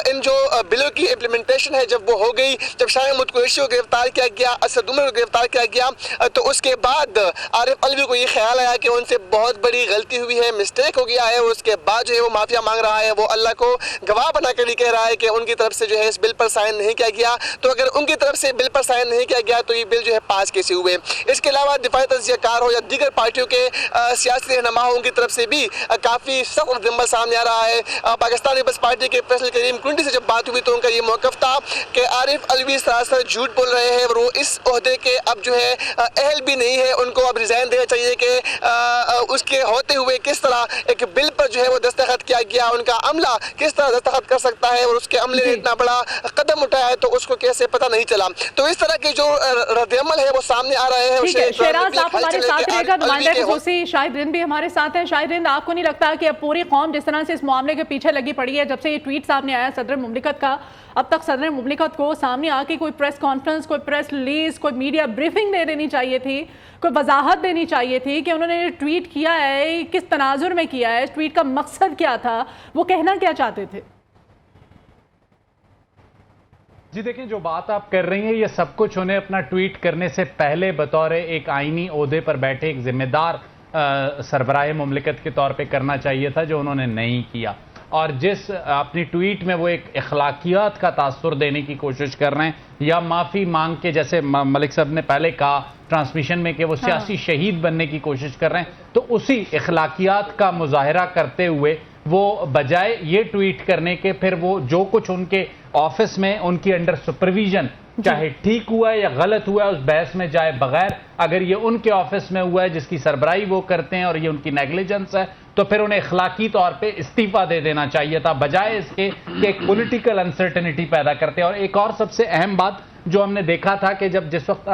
ان جو بلوں کی امپلیمنٹیشن ہے جب وہ ہو گئی, جب شاہ محمود قریشی کو گرفتار کیا گیا, اسد عمر کو گرفتار کیا گیا, تو اس کے بعد عارف الوی کو یہ خیال آیا کہ ان سے بہت بڑی غلطی ہوئی ہے, مسٹیک ہو گیا ہے. اور اس کے بعد جو ہے وہ معافیا مانگ رہا ہے, وہ اللہ کو گواہ بنا کر کہہ رہا ہے کہ ان کی طرف سے جو ہے اس بل پر سائن نہیں کیا گیا. تو اگر ان کی طرف سے بل پر سائن نہیں کیا گیا تو یہ بل جو ہے پاس کیسے ہوئے؟ اس کے علاوہ دفاعی تجزیہ کار ہو یا دیگر پارٹیوں کے سیاسی رہنما ہوں کی طرف سے بھی کافی سخت رد عمل سامنے آ رہا ہے. پاکستان پیپلز پارٹی کے فیصل کریم کنڈی سے جب بات ہوئی تو ان کا یہ موقف تھا کہ عارف الوی سراسر جھوٹ بول رہے ہیں اور وہ اس عہدے کے اب جو ہے اہل بھی نہیں ہے, ان کو اب ریزائن دینا چاہیے. کہ اس کے ہوتے ہوئے کس طرح ایک بل پر جو ہے وہ دستخط کیا گیا, ان کا عملہ کس طرح دستخط کر سکتا ہے, اور اس کے عملے نے اتنا بڑا قدم اٹھایا ہے تو اس کو کیسے پتہ نہیں چلا. تو اس طرح کے جو رد عمل ہے وہ سامنے آ رہے ہیں. شیراز, آپ ہمارے ساتھ رہے گا. نمائندہ خصوصی شاہد رند بھی ہمارے ساتھ ہیں. شاہد رند, آپ کو نہیں لگتا کہ اب پوری قوم جس طرح سے اس معاملے کے پیچھے لگی پڑی ہے, جب سے یہ ٹویٹ سامنے آیا صدر مملکت کا, اب تک صدر مملکت کو سامنے آ کے کوئی پریس کانفرنس, کوئی پریس ریلیز, کوئی میڈیا بریفنگ دے دینی چاہیے تھی, کوئی وضاحت دینی چاہیے تھی کہ انہوں نے ٹویٹ کیا ہے, کس تناظر میں کیا ہے, اس ٹویٹ کا مقصد کیا تھا, وہ کہنا کیا چاہتے تھے؟ جی دیکھیں, جو بات آپ کر رہی ہیں یہ سب کچھ انہیں اپنا ٹویٹ کرنے سے پہلے بطور ایک آئینی عہدے پر بیٹھے ایک ذمہ دار سربراہ مملکت کے طور پہ کرنا چاہیے تھا, جو انہوں نے نہیں کیا. اور جس اپنی ٹویٹ میں وہ ایک اخلاقیات کا تاثر دینے کی کوشش کر رہے ہیں یا معافی مانگ کے, جیسے ملک صاحب نے پہلے کہا ٹرانسمیشن میں کہ وہ سیاسی شہید بننے کی کوشش کر رہے ہیں, تو اسی اخلاقیات کا مظاہرہ کرتے ہوئے وہ بجائے یہ ٹویٹ کرنے کے پھر وہ جو کچھ ان کے آفس میں ان کی انڈر سپرویژن چاہے ٹھیک ہوا ہے یا غلط ہوا ہے اس بحث میں جائے بغیر، اگر یہ ان کے آفس میں ہوا ہے جس کی سربراہی وہ کرتے ہیں اور یہ ان کی نیگلیجنس ہے تو پھر انہیں اخلاقی طور پہ استعفیٰ دے دینا چاہیے تھا، بجائے اس کے کہ ایک پولیٹیکل انسرٹنٹی پیدا کرتے ہیں۔ اور ایک اور سب سے اہم بات جو ہم نے دیکھا تھا کہ جس وقت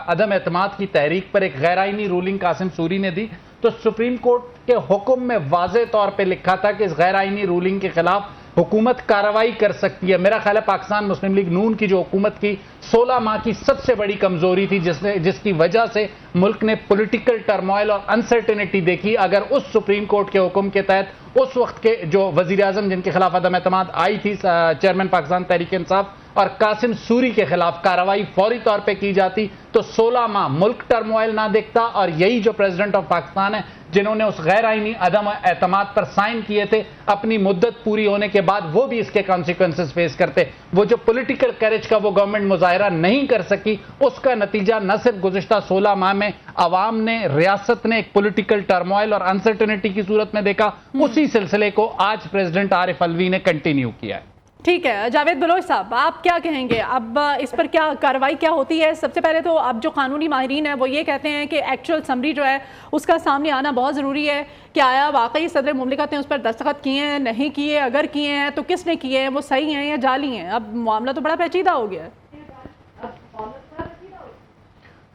عدم اعتماد کی تحریک پر ایک غیر آئینی رولنگ قاسم سوری نے دی تو سپریم کورٹ کے حکم میں واضح طور پہ لکھا تھا کہ اس غیر آئینی رولنگ کے خلاف حکومت کارروائی کر سکتی ہے۔ میرا خیال ہے پاکستان مسلم لیگ نون کی جو حکومت کی 16 ماہ کی سب سے بڑی کمزوری تھی جس کی وجہ سے ملک نے پولیٹیکل ٹرموائل اور انسرٹنٹی دیکھی، اگر اس سپریم کورٹ کے حکم کے تحت اس وقت کے جو وزیر اعظم جن کے خلاف عدم اعتماد آئی تھی چیئرمین پاکستان تحریک انصاف اور قاسم سوری کے خلاف کارروائی فوری طور پہ کی جاتی تو 16 ماہ ملک ٹرموائل نہ دیکھتا، اور یہی جو پریزیڈنٹ آف پاکستان ہے جنہوں نے اس غیر آئینی عدم اعتماد پر سائن کیے تھے اپنی مدت پوری ہونے کے بعد وہ بھی اس کے کانسیکوینسز فیس کرتے۔ وہ جو پولیٹیکل کریج کا وہ گورنمنٹ مظاہرہ نہیں کر سکی اس کا نتیجہ نہ صرف گزشتہ 16 ماہ میں عوام نے، ریاست نے ایک پولیٹیکل ٹرموائل اور انسرٹنٹی کی صورت میں دیکھا، اسی سلسلے کو آج پریزیڈنٹ عارف الوی نے کنٹینیو کیا ہے۔ ٹھیک ہے جاوید بلوچ صاحب، آپ کیا کہیں گے اب اس پر کیا کارروائی کیا ہوتی ہے؟ سب سے پہلے تو اب جو قانونی ماہرین ہیں وہ یہ کہتے ہیں کہ ایکچوئل سمری جو ہے اس کا سامنے آنا بہت ضروری ہے کہ آیا واقعی صدر مملکت نے اس پر دستخط کیے ہیں، نہیں کیے، اگر کیے ہیں تو کس نے کیے ہیں، وہ صحیح ہیں یا جعلی ہیں؟ اب معاملہ تو بڑا پیچیدہ ہو گیا ہے۔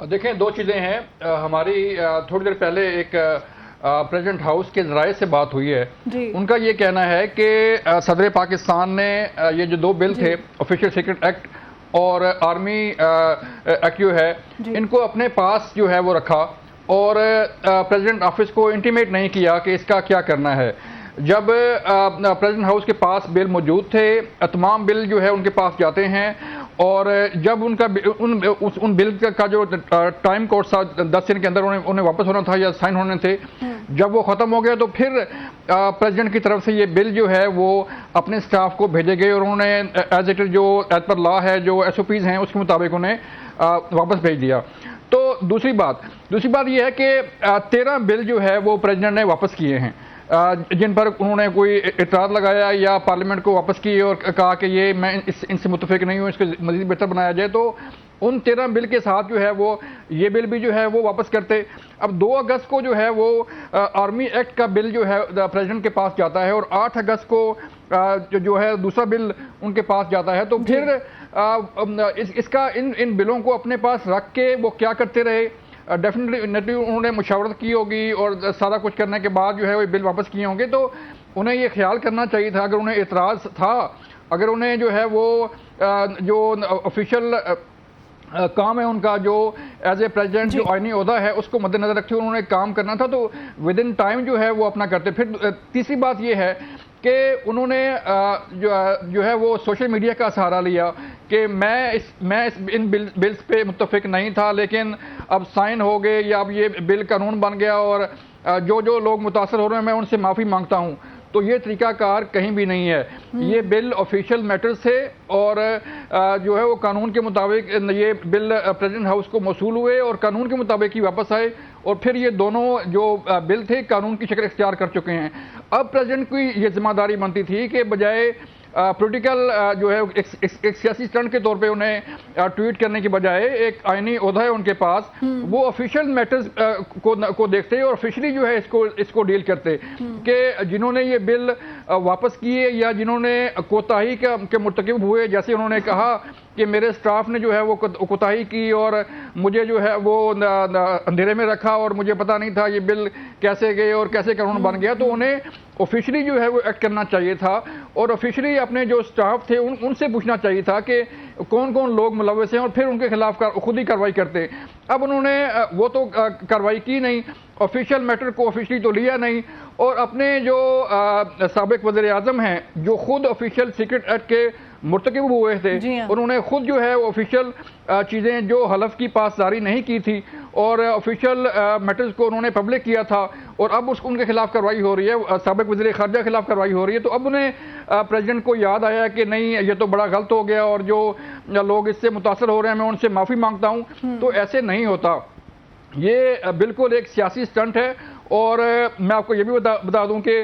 دیکھیں دو چیزیں ہیں، ہماری تھوڑی دیر پہلے ایک پریزیڈنٹ ہاؤس کے ذرائع سے بات ہوئی ہے، ان کا یہ کہنا ہے کہ صدر پاکستان نے یہ جو 2 بل تھے آفیشیل سیکرٹ ایکٹ اور آرمی ایکٹ جو ہے ان کو اپنے پاس جو ہے وہ رکھا اور پریزیڈنٹ آفس کو انٹیمیٹ نہیں کیا کہ اس کا کیا کرنا ہے۔ جب پریزیڈنٹ ہاؤس کے پاس بل موجود تھے، تمام بل جو ہے ان کے پاس جاتے ہیں اور جب ان کا ان بل کا جو ٹائم کورس تھا 10 دن کے اندر انہیں واپس ہونا تھا یا سائن ہونے تھے، جب وہ ختم ہو گیا تو پھر پریزیڈنٹ کی طرف سے یہ بل جو ہے وہ اپنے سٹاف کو بھیجے گئے اور انہوں نے ایز اٹ جو ایز پر لا ہے، جو SOPs ہیں اس کے مطابق انہیں واپس بھیج دیا۔ تو دوسری بات یہ ہے کہ 13 بل جو ہے وہ پریزیڈنٹ نے واپس کیے ہیں جن پر انہوں نے کوئی اعتراض لگایا یا پارلیمنٹ کو واپس کی اور کہا کہ یہ میں ان سے متفق نہیں ہوں، اس کو مزید بہتر بنایا جائے، تو ان 13 بل کے ساتھ جو ہے وہ یہ بل بھی جو ہے وہ واپس کرتے۔ اب 2 اگست کو جو ہے وہ آرمی ایکٹ کا بل جو ہے پریزیڈنٹ کے پاس جاتا ہے اور 8 اگست کو جو ہے دوسرا بل ان کے پاس جاتا ہے، تو پھر اس کا ان بلوں کو اپنے پاس رکھ کے وہ کیا کرتے رہے؟ ڈیفینیٹلی انہوں نے مشاورت کی ہوگی اور سارا کچھ کرنے کے بعد جو ہے وہ بل واپس کیے ہوں گے، تو انہیں یہ خیال کرنا چاہیے تھا، اگر انہیں اعتراض تھا، اگر انہیں جو ہے وہ جو آفیشیل کام ہے ان کا جو ایز اے پریزیڈنٹ جو آئینی عہدہ ہے اس کو مد نظر رکھتے ہوئے انہوں نے کام کرنا تھا تو ود ان ٹائم جو ہے وہ اپنا کرتے۔ پھر تیسری بات یہ ہے کہ انہوں نے جو ہے وہ سوشل میڈیا کا سہارا لیا کہ میں ان بلز پہ متفق نہیں تھا لیکن اب سائن ہو گئے یا اب یہ بل قانون بن گیا اور جو لوگ متاثر ہو رہے ہیں میں ان سے معافی مانگتا ہوں۔ تو یہ طریقہ کار کہیں بھی نہیں ہے، یہ بل آفیشیل میٹرز ہے اور جو ہے وہ قانون کے مطابق یہ بل پریزیڈنٹ ہاؤس کو موصول ہوئے اور قانون کے مطابق ہی واپس آئے اور پھر یہ دونوں جو بل تھے قانون کی شکل اختیار کر چکے ہیں۔ اب پریزیڈنٹ کی یہ ذمہ داری بنتی تھی کہ بجائے پولیٹیکل جو ہے ایک سیاسی سٹنٹ کے طور پہ انہیں ٹویٹ کرنے کی بجائے ایک آئینی عہدہ ہے ان کے پاس، وہ آفیشیل میٹرز کو دیکھتے اور آفیشلی جو ہے اس کو ڈیل کرتے کہ جنہوں نے یہ بل واپس کیے یا جنہوں نے کوتاہی کے مرتکب ہوئے، جیسے انہوں نے کہا کہ میرے سٹاف نے جو ہے وہ کوتاہی کی اور مجھے جو ہے وہ اندھیرے میں رکھا اور مجھے پتہ نہیں تھا یہ بل کیسے گئے اور کیسے قانون بن گیا، تو انہیں آفیشلی جو ہے وہ ایکٹ کرنا چاہیے تھا اور آفیشلی اپنے جو سٹاف تھے ان سے پوچھنا چاہیے تھا کہ کون کون لوگ ملوث ہیں اور پھر ان کے خلاف خود ہی کارروائی کرتے۔ اب انہوں نے وہ تو کارروائی کی نہیں، آفیشیل میٹر کو آفیشلی تو لیا نہیں اور اپنے جو سابق وزیر اعظم ہیں جو خود آفیشیل سیکرٹ ایکٹ کے مرتکب ہوئے تھے انہوں نے خود جو ہے آفیشیل چیزیں جو حلف کی پاسداری نہیں کی تھی اور آفیشیل میٹرز کو انہوں نے پبلک کیا تھا اور اب ان کے خلاف کارروائی ہو رہی ہے، سابق وزیر خارجہ کے خلاف کارروائی ہو رہی ہے، تو اب انہیں پریزیڈنٹ کو یاد آیا کہ نہیں یہ تو بڑا غلط ہو گیا اور جو لوگ اس سے متاثر ہو رہے ہیں میں ان سے معافی مانگتا ہوں۔ تو ایسے نہیں ہوتا، یہ بالکل ایک سیاسی سٹنٹ ہے اور میں آپ کو یہ بھی بتا دوں کہ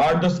8-10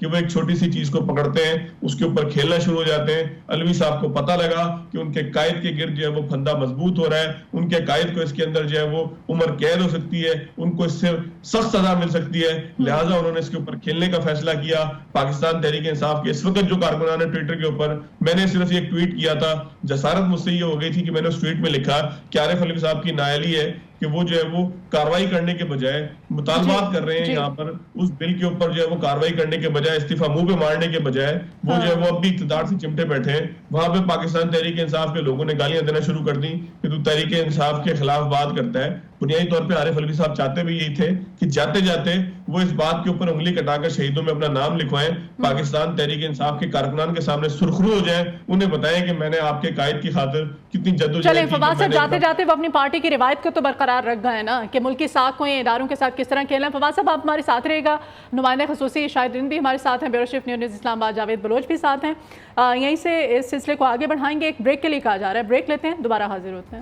کہ وہ ایک چھوٹی سی چیز کو پکڑتے ہیں, اس کے اوپر کھیلنا شروع ہو جاتے ہیں. علوی صاحب کو پتہ لگا کہ ان کے قائد کے گرد جو ہے وہ پھندا مضبوط ہو رہا ہے, ان کے قائد کو اس کے اندر جو ہے وہ عمر قید ہو سکتی ہے, ان کو اس سے سخت سزا مل سکتی ہے, لہٰذا انہوں نے اس کے اوپر کھیلنے کا فیصلہ کیا. پاکستان تحریک انصاف کے اس وقت جو کارکنان نے ٹویٹر کے اوپر, میں نے صرف ایک ٹویٹ کیا تھا, جسارت مجھ سے یہ ہو گئی تھی کہ میں نے اس ٹویٹ میں لکھا کہ عارف علوی صاحب کی نااہلی ہے کہ وہ جو ہے وہ کاروائی کرنے کے بجائے مطالبات کر رہے ہیں یہاں پر اس بل کے اوپر جو ہے وہ کاروائی کرنے کے بجائے, استعفیٰ منہ پہ مارنے کے بجائے وہ جو ہے وہ اب بھی اقتدار سے چمٹے بیٹھے ہیں. وہاں پہ پاکستان تحریک انصاف کے لوگوں نے گالیاں دینا شروع کر دی کہ تو تحریک انصاف کے خلاف بات کرتا ہے. بنیادی طور پہ عارف علوی صاحب چاہتے بھی یہی تھے کہ جاتے جاتے وہ اس بات کے اوپر انگلی کٹا کر شہیدوں میں اپنا نام لکھوائیں, پاکستان تحریک انصاف کے کارکنان کے سامنے سرخرو ہو جائیں, انہیں بتائیں کہ میں نے آپ کے قائد کی خاطر کتنی جدوجہد کی. چلیں فواز صاحب, جاتے جاتے وہ اپنی پارٹی کی روایت کو تو برقرار رکھ گئے نا کہ ملکی ساکھ کو اداروں کے ساتھ کس طرح کھیلنا. فواز صاحب آپ ہمارے ساتھ رہے گا, نمائندہ خصوصی شاہد رند بھی ہمارے ساتھ ہیں, بیورو چیف نیوز اسلام آباد جاوید بلوچ بھی ساتھ ہیں. یہیں سے اس سلسلے کو آگے بڑھائیں گے. ایک بریک کے لیے کہا جا رہا ہے, بریک لیتے ہیں, دوبارہ حاضر ہوتے ہیں.